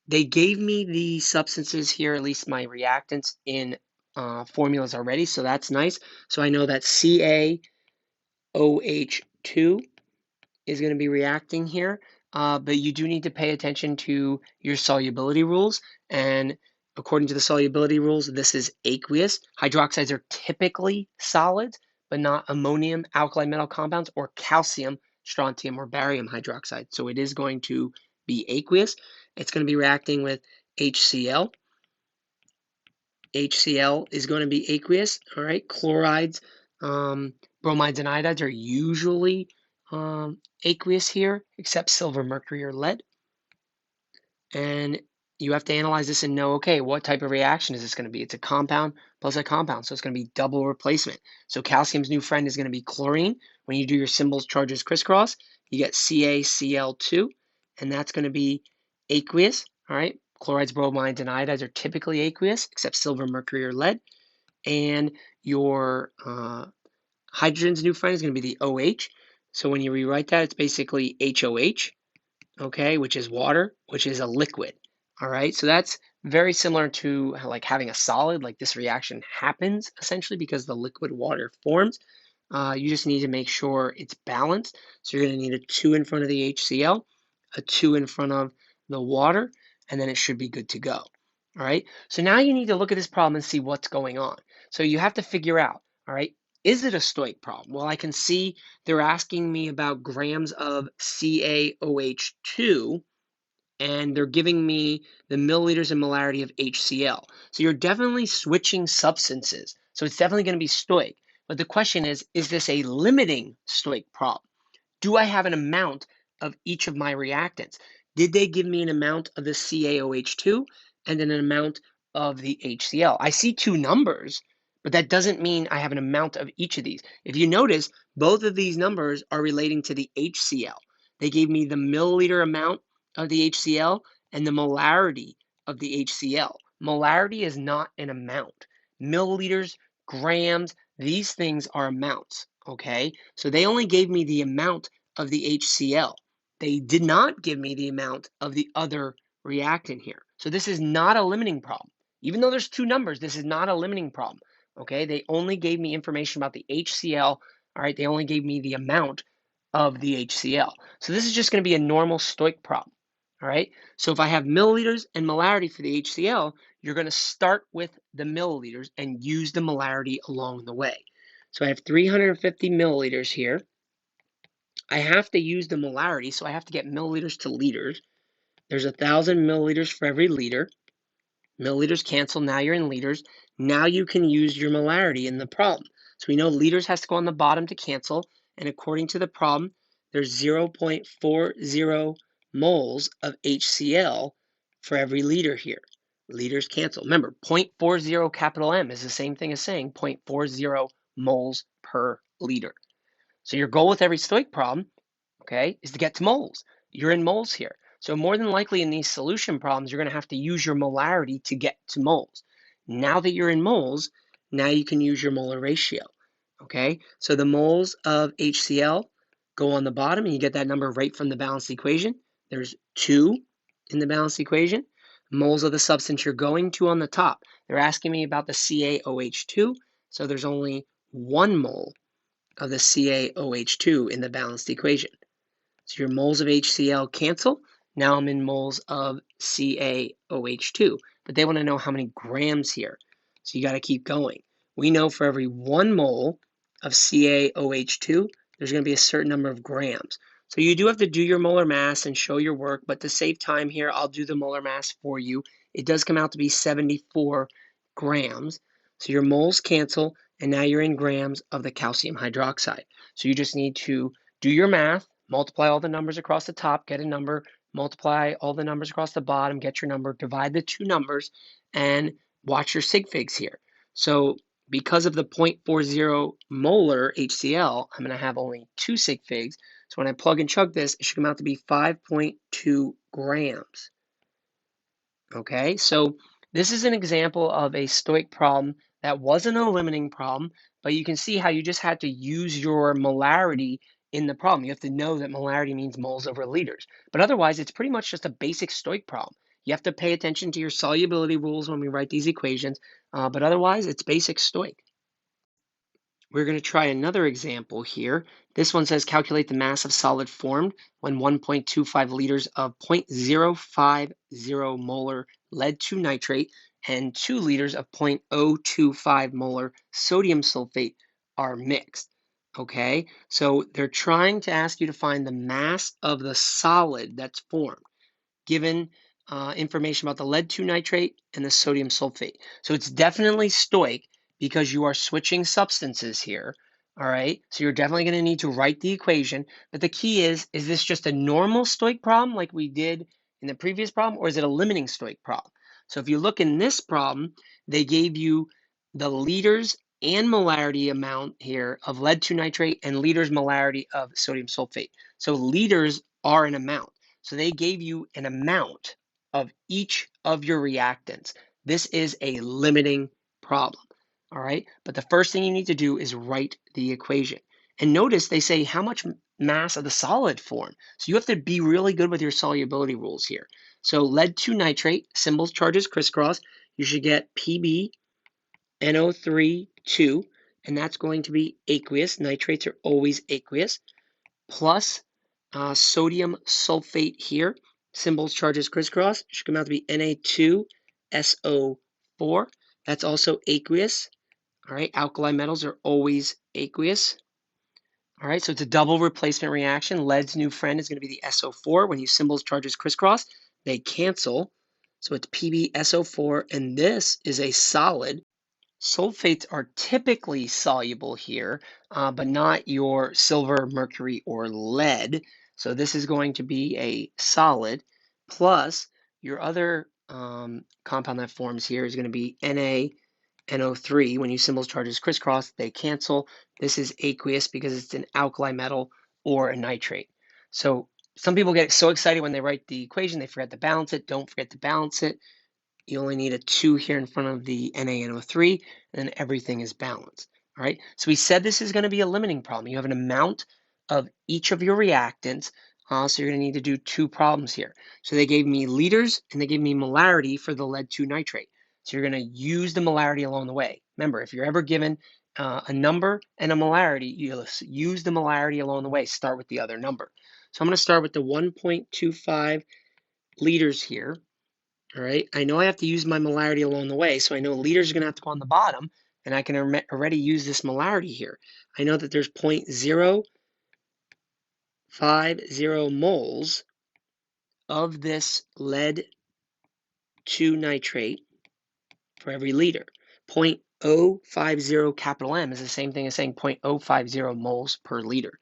they gave me the substances here, at least my reactants, in formulas already. So that's nice. So I know that CaOH2 is going to be reacting here, but you do need to pay attention to your solubility rules. And according to the solubility rules, this is aqueous. Hydroxides are typically solids, but not ammonium alkali metal compounds or calcium, strontium, or barium hydroxide. So it is going to be aqueous. It's going to be reacting with HCl. HCl is going to be aqueous. All right, chlorides, bromides, and iodides are usually aqueous here, except silver, mercury, or lead. And you have to analyze this and know, okay, what type of reaction is this going to be? It's a compound plus a compound, so it's going to be double replacement. So calcium's new friend is going to be chlorine. When you do your symbols, charges, crisscross, you get CaCl2, and that's going to be aqueous. All right, chlorides, bromides, and iodides are typically aqueous, except silver, mercury, or lead. And your hydrogen's new friend is going to be the OH. So when you rewrite that, it's basically HOH, okay, which is water, which is a liquid. All right, so that's very similar to like having a solid, like this reaction happens essentially because the liquid water forms. You just need to make sure it's balanced. So you're going to need a 2 in front of the HCl, a 2 in front of the water, and then it should be good to go. All right, so now you need to look at this problem and see what's going on. So you have to figure out, all right, is it a stoich problem? Well, I can see they're asking me about grams of CaOH2, and they're giving me the milliliters and molarity of HCl. So you're definitely switching substances. So it's definitely going to be stoich. But the question is this a limiting stoich problem? Do I have an amount of each of my reactants? Did they give me an amount of the CaOH2 and then an amount of the HCl? I see two numbers, but that doesn't mean I have an amount of each of these. If you notice, both of these numbers are relating to the HCl. They gave me the milliliter amount of the HCl and the molarity of the HCl. Molarity is not an amount. Milliliters, grams, these things are amounts, okay? So they only gave me the amount of the HCl. They did not give me the amount of the other reactant here. So this is not a limiting problem. Even though there's two numbers, this is not a limiting problem, okay? They only gave me information about the HCl, all right? They only gave me the amount of the HCl. So this is just going to be a normal stoich problem, all right? So if I have milliliters and molarity for the HCl, you're going to start with the milliliters and use the molarity along the way. So I have 350 milliliters here. I have to use the molarity, so I have to get milliliters to liters. There's 1,000 milliliters for every liter. Milliliters cancel, now you're in liters. Now you can use your molarity in the problem. So we know liters has to go on the bottom to cancel, and according to the problem, there's 0.40 moles of HCl for every liter here. Liters cancel. Remember, 0.40 capital M is the same thing as saying 0.40 moles per liter. So your goal with every Stoich problem, okay, is to get to moles. You're in moles here. So more than likely in these solution problems, you're going to have to use your molarity to get to moles. Now that you're in moles, now you can use your molar ratio. Okay, so the moles of HCl go on the bottom, and you get that number right from the balanced equation. There's 2 in the balanced equation. Moles of the substance you're going to on the top. They're asking me about the CaOH2, so there's only 1 mole of the CaOH2 in the balanced equation. So your moles of HCl cancel. Now I'm in moles of CaOH2, but they want to know how many grams here. So you got to keep going. We know for every 1 mole of CaOH2, there's going to be a certain number of grams. So you do have to do your molar mass and show your work, but to save time here, I'll do the molar mass for you. It does come out to be 74 grams. So your moles cancel, and now you're in grams of the calcium hydroxide. So you just need to do your math, multiply all the numbers across the top, get a number, multiply all the numbers across the bottom, get your number, divide the two numbers, and watch your sig figs here. So because of the 0.40 molar HCl, I'm going to have only 2 sig figs. So when I plug and chug this, it should come out to be 5.2 grams. Okay, so this is an example of a Stoich problem that wasn't a limiting problem, but you can see how you just had to use your molarity in the problem. You have to know that molarity means moles over liters. But otherwise, it's pretty much just a basic Stoich problem. You have to pay attention to your solubility rules when we write these equations, but otherwise, it's basic Stoich. We're going to try another example here. This one says calculate the mass of solid formed when 1.25 liters of 0.050 molar lead 2 nitrate and 2 liters of 0.025 molar sodium sulfate are mixed. Okay, so they're trying to ask you to find the mass of the solid that's formed, given information about the lead 2 nitrate and the sodium sulfate. So it's definitely Stoich because you are switching substances here. All right, so you're definitely going to need to write the equation. But the key is this just a normal Stoich problem like we did in the previous problem, or is it a limiting Stoich problem? So if you look in this problem, they gave you the liters and molarity amount here of lead 2 nitrate and liters molarity of sodium sulfate. So liters are an amount. So they gave you an amount of each of your reactants. This is a limiting problem, all right? But the first thing you need to do is write the equation. And notice they say how much mass of the solid form. So you have to be really good with your solubility rules here. So lead 2 nitrate, symbols, charges, crisscross, you should get PbNO3 2, and that's going to be aqueous. Nitrates are always aqueous, plus sodium sulfate here, symbols, charges, crisscross, should come out to be Na2SO4. That's also aqueous. All right, alkali metals are always aqueous. All right, so it's a double replacement reaction. Lead's new friend is going to be the SO4. When you symbols, charges, crisscross, they cancel. So it's PbSO4, and this is a solid. Sulfates are typically soluble here, but not your silver, mercury, or lead. So this is going to be a solid, plus your other compound that forms here is going to be NaNO3. When you symbols, charges, crisscross, they cancel. This is aqueous because it's an alkali metal or a nitrate. So some people get so excited when they write the equation, they forget to balance it. Don't forget to balance it. You only need a 2 here in front of the NaNO3, and then everything is balanced. All right, so we said this is going to be a limiting problem. You have an amount of each of your reactants, so you're going to need to do 2 problems here. So they gave me liters, and they gave me molarity for the lead 2 nitrate. So you're going to use the molarity along the way. Remember, if you're ever given a number and a molarity, you'll use the molarity along the way. Start with the other number. So I'm going to start with the 1.25 liters here. All right, I know I have to use my molarity along the way, so I know liters are going to have to go on the bottom, and I can already use this molarity here. I know that there's 0.050 moles of this lead 2 nitrate for every liter. 0.050 capital M is the same thing as saying 0.050 moles per liter.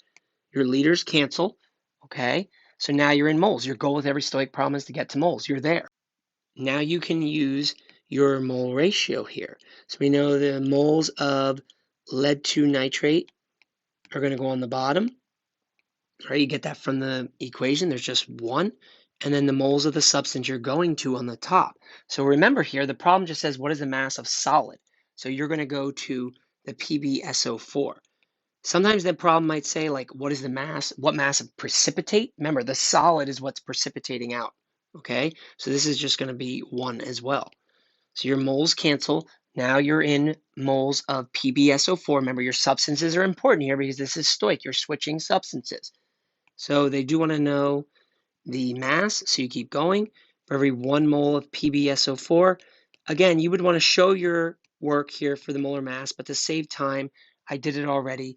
Your liters cancel, okay? So now you're in moles. Your goal with every Stoic problem is to get to moles. You're there. Now you can use your mole ratio here. So we know the moles of lead 2 nitrate are going to go on the bottom. Right, you get that from the equation. There's just one. And then the moles of the substance you're going to on the top. So remember here, the problem just says, what is the mass of solid? So you're going to go to the PbSO4. Sometimes the problem might say, like, what is the mass? What mass of precipitate? Remember, the solid is what's precipitating out. Okay, so this is just going to be 1 as well. So your moles cancel. Now you're in moles of PbSO4. Remember, your substances are important here because this is Stoich. You're switching substances. So they do want to know the mass, so you keep going. For every 1 mole of PbSO4, again, you would want to show your work here for the molar mass, but to save time, I did it already.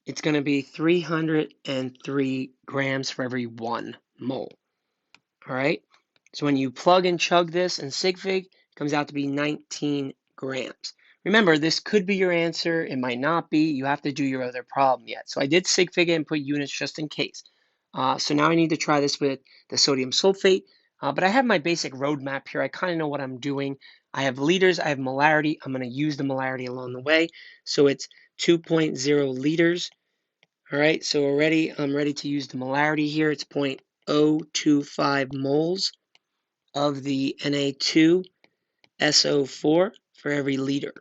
It's going to be 303 grams for every 1 mole. All right? So when you plug and chug this in sig fig, it comes out to be 19 grams. Remember, this could be your answer. It might not be. You have to do your other problem yet. So I did sig fig it and put units just in case. So now I need to try this with the sodium sulfate. But I have my basic roadmap here. I kind of know what I'm doing. I have liters. I have molarity. I'm going to use the molarity along the way. So it's 2.0 liters. All right, so already I'm ready to use the molarity here. It's 0.025 moles of the Na2SO4 for every liter.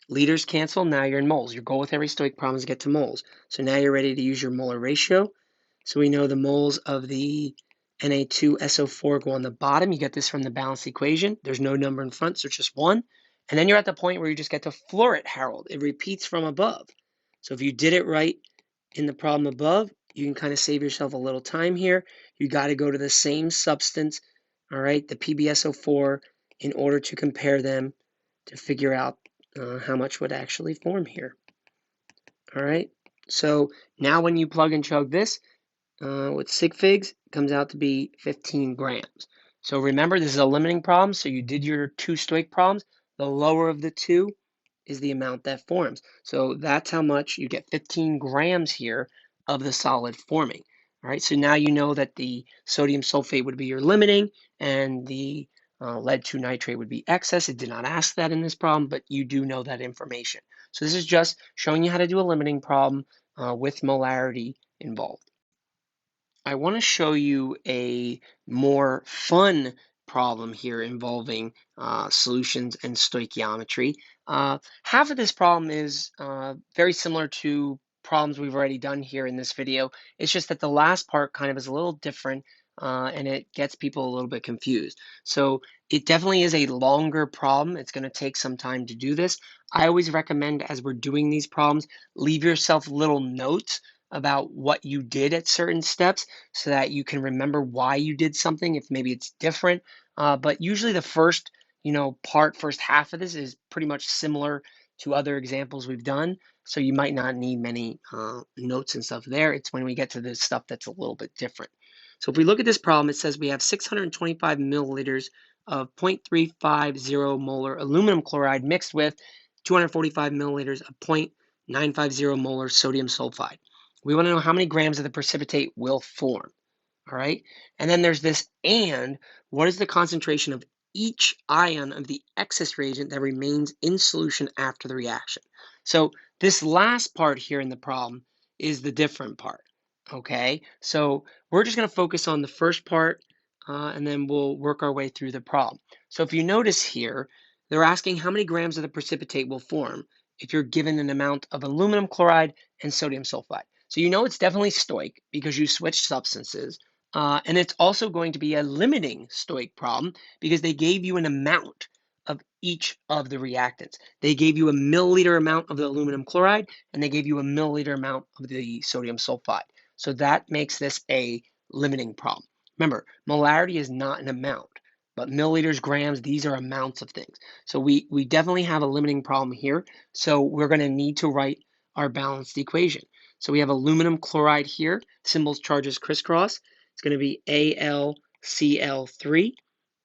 Liters cancel, now you're in moles. Your goal with every Stoic problem is to get to moles. So now you're ready to use your molar ratio. So we know the moles of the Na2SO4 go on the bottom. You get this from the balanced equation. There's no number in front, so it's just 1. And then you're at the point where you just get to floor it, Harold. It repeats from above. So if you did it right in the problem above, you can kind of save yourself a little time here. You got to go to the same substance, all right, the PbSO4, in order to compare them to figure out how much would actually form here. All right, so now when you plug and chug this with sig figs, it comes out to be 15 grams. So remember, this is a limiting problem, so you did your 2 Stoich problems. The lower of the 2 is the amount that forms. So that's how much you get 15 grams here of the solid forming. All right, so now you know that the sodium sulfate would be your limiting and the lead 2 nitrate would be excess. It did not ask that in this problem, but you do know that information. So this is just showing you how to do a limiting problem with molarity involved. I want to show you a more fun problem here involving solutions and stoichiometry. Half of this problem is very similar to problems we've already done here in this video. It's just that the last part kind of is a little different and it gets people a little bit confused. So it definitely is a longer problem. It's going to take some time to do this. I always recommend, as we're doing these problems, leave yourself little notes about what you did at certain steps so that you can remember why you did something if maybe it's different. But usually the first, first half of this is pretty much similar to other examples we've done. So you might not need many notes and stuff there. It's when we get to this stuff that's a little bit different. So if we look at this problem, it says we have 625 milliliters of 0.350 molar aluminum chloride mixed with 245 milliliters of 0.950 molar sodium sulfide. We want to know how many grams of the precipitate will form. All right. And then there's this and what is the concentration of each ion of the excess reagent that remains in solution after the reaction? So this last part here in the problem is the different part. Okay. So we're just going to focus on the first part and then we'll work our way through the problem. So if you notice here, they're asking how many grams of the precipitate will form if you're given an amount of aluminum chloride and sodium sulfide. So you know it's definitely Stoich because you switched substances. And it's also going to be a limiting Stoich problem because they gave you an amount of each of the reactants. They gave you a milliliter amount of the aluminum chloride and they gave you a milliliter amount of the sodium sulfide. So that makes this a limiting problem. Remember, molarity is not an amount, but milliliters, grams, these are amounts of things. So we definitely have a limiting problem here. So we're going to need to write our balanced equation. So we have aluminum chloride here, symbols, charges, crisscross. It's going to be AlCl3.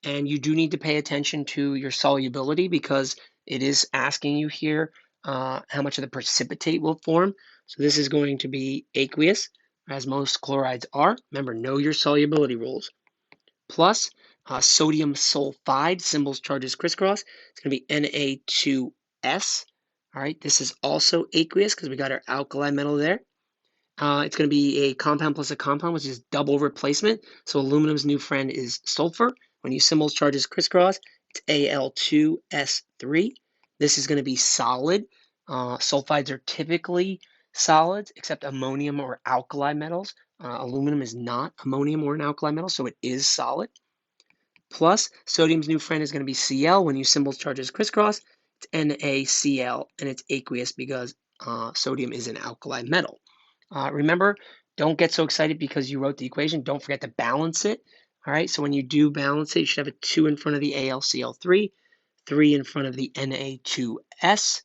And you do need to pay attention to your solubility because it is asking you here how much of the precipitate will form. So this is going to be aqueous, as most chlorides are. Remember, know your solubility rules. Plus sodium sulfide, symbols, charges, crisscross. It's going to be Na2S. All right, this is also aqueous because we got our alkali metal there. It's going to be a compound plus a compound, which is double replacement. So aluminum's new friend is sulfur. When you symbols, charges, crisscross, it's Al2S3. This is going to be solid. Sulfides are typically solids, except ammonium or alkali metals. Aluminum is not ammonium or an alkali metal, so it is solid. Plus, sodium's new friend is going to be Cl. When you symbols, charges, crisscross, it's NaCl, and it's aqueous because sodium is an alkali metal. Remember, don't get so excited because you wrote the equation. Don't forget to balance it. All right, so when you do balance it, you should have a 2 in front of the AlCl3, 3 in front of the Na2S,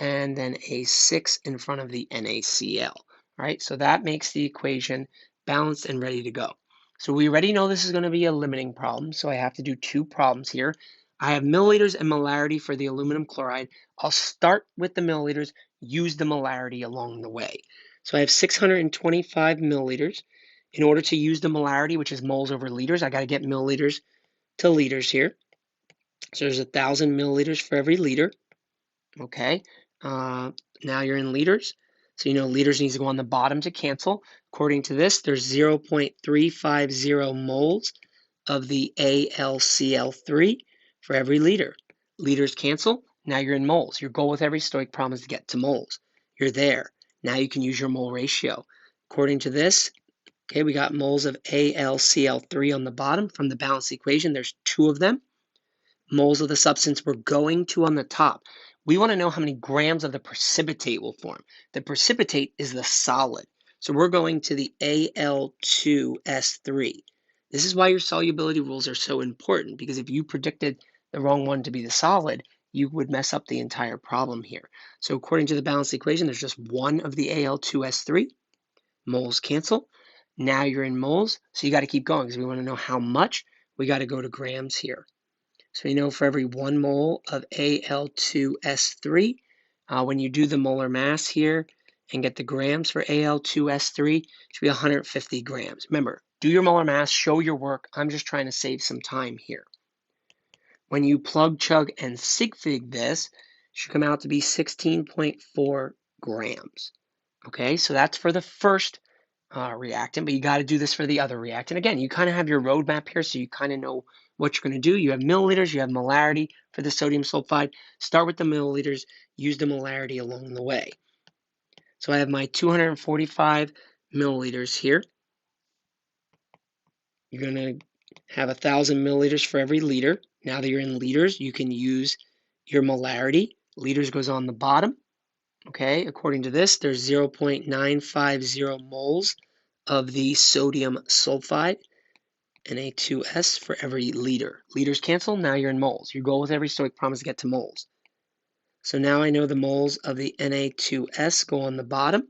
and then a 6 in front of the NaCl. All right, so that makes the equation balanced and ready to go. So we already know this is going to be a limiting problem, so I have to do two problems here. I have milliliters and molarity for the aluminum chloride. I'll start with the milliliters, use the molarity along the way. So I have 625 milliliters. In order to use the molarity, which is moles over liters, I got to get milliliters to liters here. So there's 1,000 milliliters for every liter. Okay, now you're in liters. So you know liters needs to go on the bottom to cancel. According to this, there's 0.350 moles of the AlCl3 for every liter. Liters cancel. Now you're in moles. Your goal with every Stoich problem is to get to moles. You're there. Now you can use your mole ratio. According to this, okay, we got moles of AlCl3 on the bottom from the balanced equation. There's 2 of them. Moles of the substance we're going to on the top. We want to know how many grams of the precipitate will form. The precipitate is the solid. So we're going to the Al2S3. This is why your solubility rules are so important, because if you predicted the wrong one to be the solid, you would mess up the entire problem here. So according to the balanced equation, there's just one of the Al2S3. Moles cancel. Now you're in moles, so you got to keep going because we want to know how much. We got to go to grams here. So we know for every 1 mole of Al2S3, when you do the molar mass here and get the grams for Al2S3, it should be 150 grams. Remember, do your molar mass, show your work. I'm just trying to save some time here. When you plug, chug, and sig fig this, it should come out to be 16.4 grams. Okay, so that's for the first reactant, but you got to do this for the other reactant. Again, you kind of have your roadmap here, so you kind of know what you're going to do. You have milliliters, you have molarity for the sodium sulfide. Start with the milliliters, use the molarity along the way. So I have my 245 milliliters here. You're going to have 1,000 milliliters for every liter. Now that you're in liters, you can use your molarity. Liters goes on the bottom. Okay, according to this, there's 0.950 moles of the sodium sulfide, Na2S, for every liter. Liters cancel, now you're in moles. Your goal with every Stoich problem is to get to moles. So now I know the moles of the Na2S go on the bottom.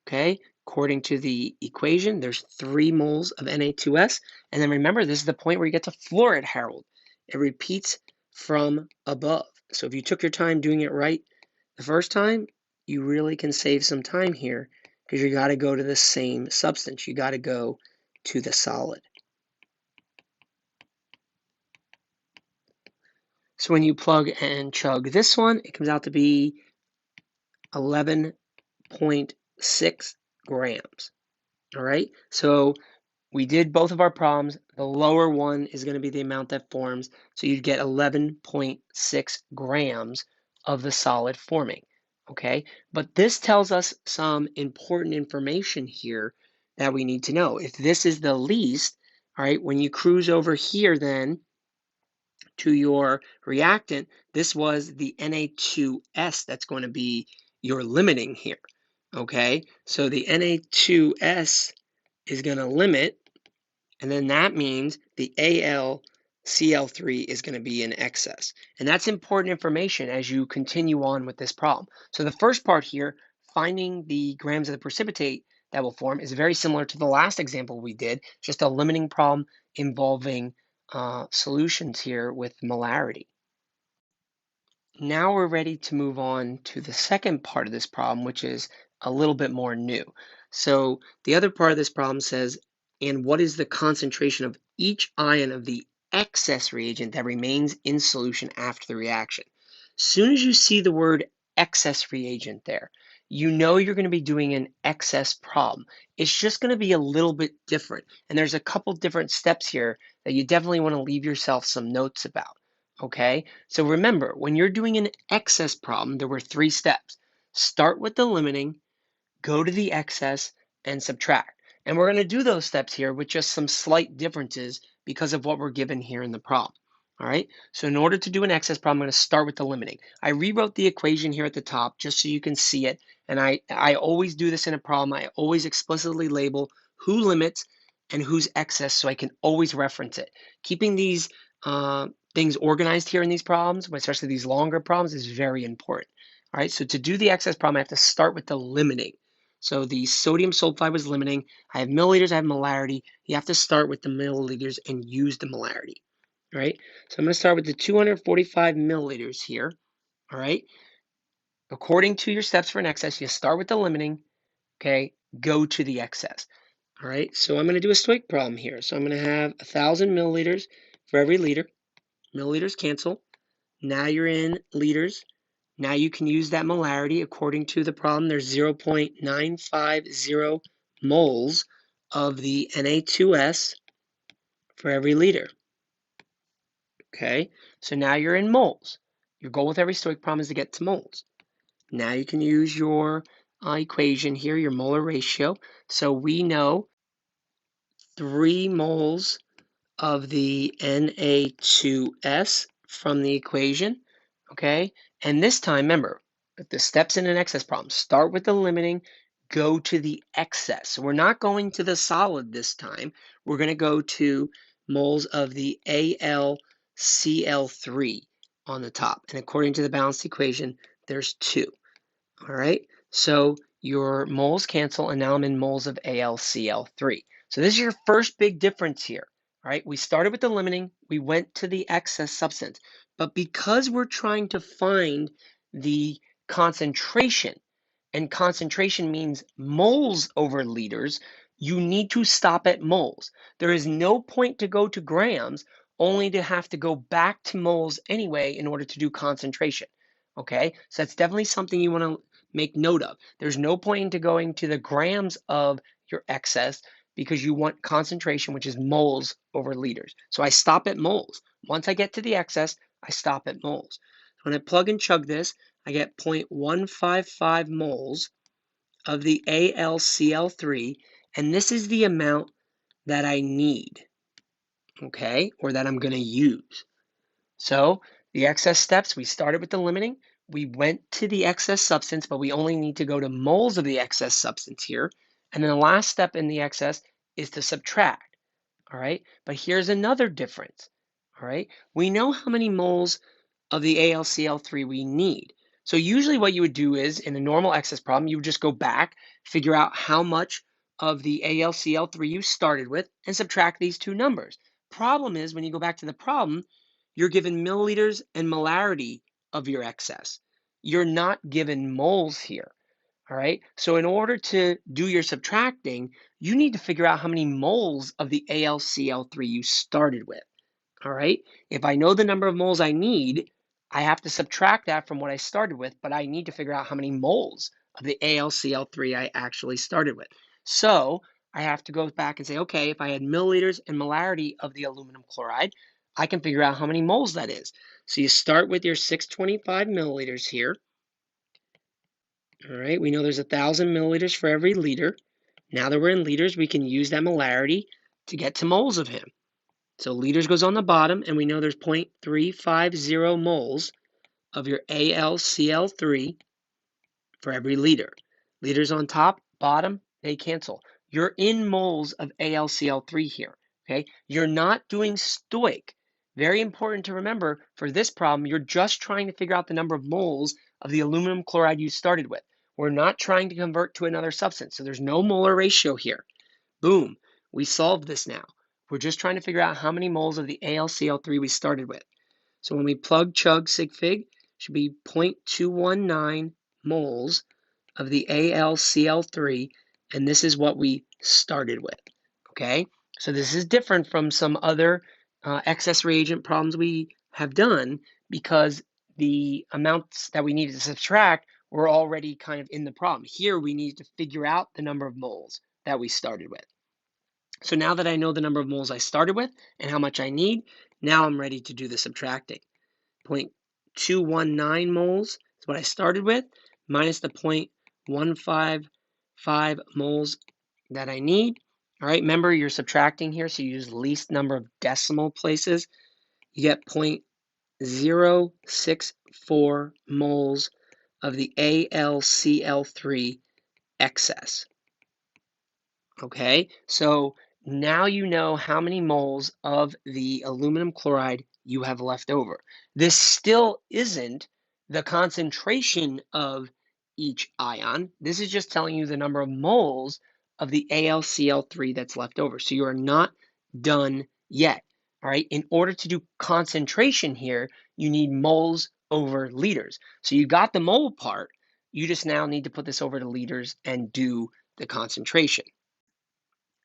Okay, according to the equation, there's 3 moles of Na2S. And then remember, this is the point where you get to floor it, Harold. It repeats from above. So if you took your time doing it right the first time, you really can save some time here because you got to go to the same substance. You got to go to the solid. So when you plug and chug this one, it comes out to be 11.6 grams. All right, so we did both of our problems. The lower one is going to be the amount that forms. So you'd get 11.6 grams of the solid forming. Okay, but this tells us some important information here that we need to know. If this is the least, all right, when you cruise over here then to your reactant, this was the Na2S that's going to be your limiting here. Okay, so the Na2S is going to limit, and then that means the AlCl3 is going to be in excess. And that's important information as you continue on with this problem. So the first part here, finding the grams of the precipitate that will form, is very similar to the last example we did, just a limiting problem involving solutions here with molarity. Now we're ready to move on to the second part of this problem, which is a little bit more new. So the other part of this problem says, and what is the concentration of each ion of the excess reagent that remains in solution after the reaction? Soon as you see the word excess reagent there, you know you're going to be doing an excess problem. It's just going to be a little bit different. And there's a couple different steps here that you definitely want to leave yourself some notes about. Okay, so remember, when you're doing an excess problem, there were 3 steps. Start with the limiting, go to the excess, and subtract. And we're going to do those steps here with just some slight differences because of what we're given here in the problem. All right, so in order to do an excess problem, I'm going to start with the limiting. I rewrote the equation here at the top just so you can see it. And I always do this in a problem. I always explicitly label who limits and who's excess so I can always reference it. Keeping these things organized here in these problems, especially these longer problems, is very important. All right, so to do the excess problem, I have to start with the limiting. So the sodium sulfide was limiting. I have milliliters, I have molarity. You have to start with the milliliters and use the molarity. All right, so I'm going to start with the 245 milliliters here. All right, according to your steps for an excess, you start with the limiting, okay, go to the excess. All right, so I'm going to do a Stoich problem here. So I'm going to have 1,000 milliliters for every liter. Milliliters cancel. Now you're in liters. Now you can use that molarity. According to the problem, there's 0.950 moles of the Na2S for every liter. Okay, so now you're in moles. Your goal with every Stoich problem is to get to moles. Now you can use your equation here, your molar ratio. So we know 3 moles of the Na2S from the equation, okay? And this time, remember, the steps in an excess problem, start with the limiting, go to the excess. So we're not going to the solid this time. We're going to go to moles of the AlCl3 on the top. And according to the balanced equation, there's 2. All right, so your moles cancel, and now I'm in moles of AlCl3. So this is your first big difference here. All right, we started with the limiting, we went to the excess substance, but because we're trying to find the concentration, and concentration means moles over liters, you need to stop at moles. There is no point to go to grams, only to have to go back to moles anyway in order to do concentration. Okay, so that's definitely something you want to make note of. There's no point into going to the grams of your excess because you want concentration, which is moles over liters. So I stop at moles. Once I get to the excess, I stop at moles. When I plug and chug this, I get 0.155 moles of the AlCl3, and this is the amount that I need, okay, or that I'm going to use. So the excess steps, we started with the limiting, we went to the excess substance, but we only need to go to moles of the excess substance here. And then the last step in the excess is to subtract, all right? But here's another difference, all right? We know how many moles of the AlCl3 we need. So usually what you would do is, in a normal excess problem, you would just go back, figure out how much of the AlCl3 you started with, and subtract these 2 numbers. Problem is, when you go back to the problem, you're given milliliters and molarity of your excess. You're not given moles here, all right? So in order to do your subtracting, you need to figure out how many moles of the AlCl3 you started with, all right? If I know the number of moles I need, I have to subtract that from what I started with, but I need to figure out how many moles of the AlCl3 I actually started with. So I have to go back and say, okay, if I had milliliters and molarity of the aluminum chloride, I can figure out how many moles that is. So you start with your 625 milliliters here. All right, we know there's 1,000 milliliters for every liter. Now that we're in liters, we can use that molarity to get to moles of him. So liters goes on the bottom, and we know there's 0.350 moles of your AlCl3 for every liter. Liters on top, bottom, they cancel. You're in moles of AlCl3 here, okay? You're not doing Stoich. Very important to remember for this problem, you're just trying to figure out the number of moles of the aluminum chloride you started with. We're not trying to convert to another substance, so there's no molar ratio here. Boom, we solved this now. We're just trying to figure out how many moles of the AlCl3 we started with. So when we plug, chug, sig fig, should be 0.219 moles of the AlCl3, and this is what we started with, okay? So this is different from some other excess reagent problems we have done because the amounts that we needed to subtract were already kind of in the problem. Here we need to figure out the number of moles that we started with. So now that I know the number of moles I started with and how much I need, now I'm ready to do the subtracting. 0.219 moles is what I started with, minus the 0.155 moles that I need. All right, remember you're subtracting here, so you use least number of decimal places. You get 0.064 moles of the AlCl3 excess. Okay, so now you know how many moles of the aluminum chloride you have left over. This still isn't the concentration of each ion. This is just telling you the number of moles of the AlCl3 that's left over. So you are not done yet. All right, in order to do concentration here, you need moles over liters. So you got the mole part. You just now need to put this over to liters and do the concentration.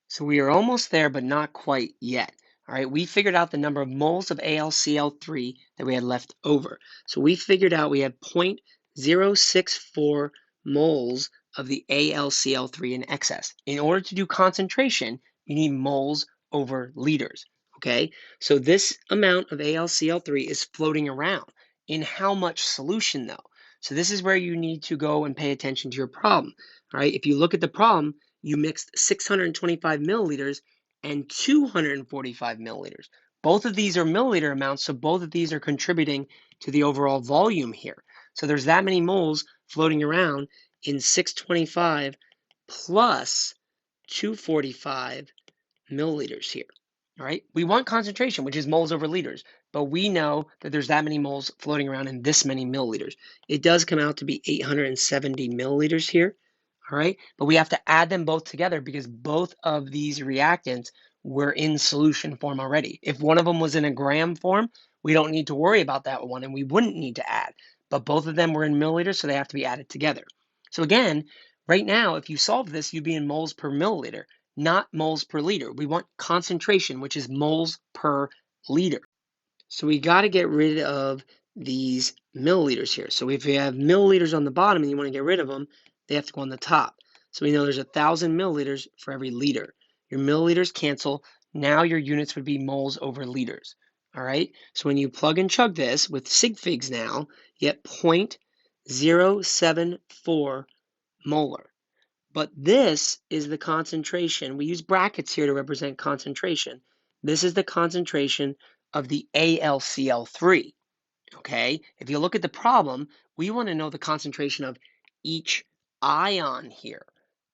So we are almost there, but not quite yet. All right, we figured out the number of moles of AlCl3 that we had left over. So we figured out we had 0.064 moles of the AlCl3 in excess. In order to do concentration, you need moles over liters. Okay, so this amount of AlCl3 is floating around. In how much solution, though? So this is where you need to go and pay attention to your problem. All right, if you look at the problem, you mixed 625 milliliters and 245 milliliters. Both of these are milliliter amounts, so both of these are contributing to the overall volume here. So there's that many moles floating around in 625 plus 245 milliliters here. All right, we want concentration, which is moles over liters, but we know that there's that many moles floating around in this many milliliters. It does come out to be 870 milliliters here. All right, but we have to add them both together because both of these reactants were in solution form already. If one of them was in a gram form, we don't need to worry about that one and we wouldn't need to add, but both of them were in milliliters, so they have to be added together. So again, right now, if you solve this, you'd be in moles per milliliter, not moles per liter. We want concentration, which is moles per liter. So we got to get rid of these milliliters here. So if you have milliliters on the bottom and you want to get rid of them, they have to go on the top. So we know there's 1,000 milliliters for every liter. Your milliliters cancel. Now your units would be moles over liters. All right. So when you plug and chug this with sig figs now, you get 0.074 molar. But this is the concentration. We use brackets here to represent concentration. This is the concentration of the AlCl3. Okay, if you look at the problem, we want to know the concentration of each ion here.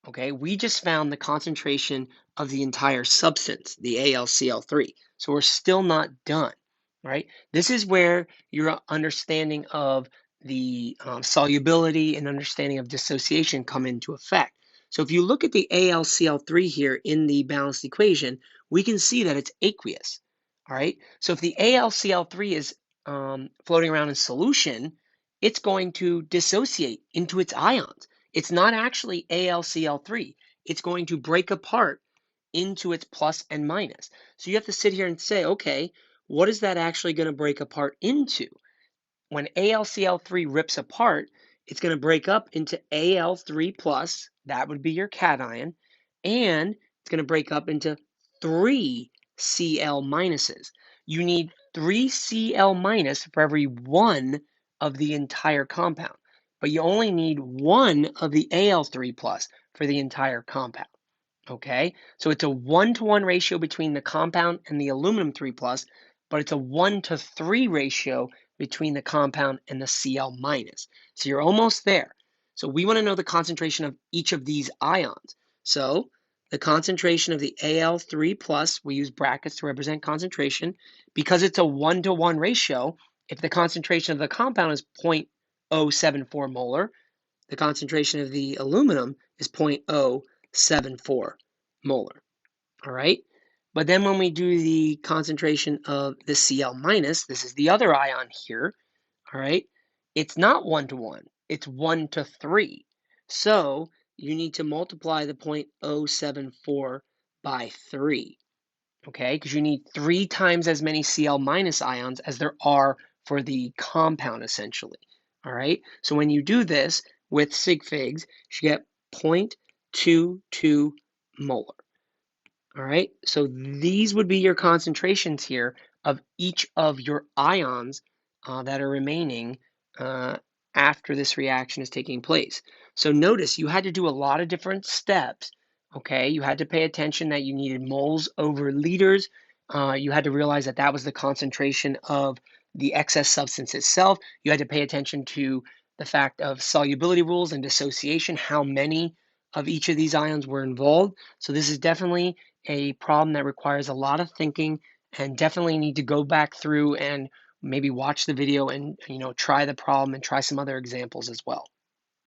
Okay, we just found the concentration of the entire substance, the AlCl3. So we're still not done, right? This is where your understanding of the solubility and understanding of dissociation come into effect. So if you look at the AlCl3 here in the balanced equation, we can see that it's aqueous. All right, so if the AlCl3 is floating around in solution, it's going to dissociate into its ions. It's not actually AlCl3. It's going to break apart into its plus and minus. So you have to sit here and say, okay, what is that actually going to break apart into? When AlCl3 rips apart, it's going to break up into Al3 plus, that would be your cation, and it's going to break up into 3 Cl minuses. You need 3 Cl minus for every one of the entire compound, but you only need one of the Al3 plus for the entire compound. Okay, so it's a 1-to-1 ratio between the compound and the aluminum 3 plus, but it's a 1-to-3 ratio between the compound and the Cl minus. So you're almost there. So we want to know the concentration of each of these ions. So the concentration of the Al3 plus, we use brackets to represent concentration. Because it's a 1-to-1 ratio, if the concentration of the compound is 0.074 molar, the concentration of the aluminum is 0.074 molar. All right. But then when we do the concentration of the Cl minus, this is the other ion here. All right. It's not 1-to-1. It's 1-to-3. So you need to multiply the 0.074 by 3, okay? Because you need 3 times as many Cl minus ions as there are for the compound, essentially. All right? So when you do this with sig figs, you get 0.22 molar. All right, so these would be your concentrations here of each of your ions that are remaining uh, after this reaction is taking place. So notice you had to do a lot of different steps. Okay, you had to pay attention that you needed moles over liters. You had to realize that that was the concentration of the excess substance itself. You had to pay attention to the fact of solubility rules and dissociation, how many of each of these ions were involved. So this is definitely a problem that requires a lot of thinking, and definitely need to go back through and maybe watch the video and try the problem and try some other examples as well.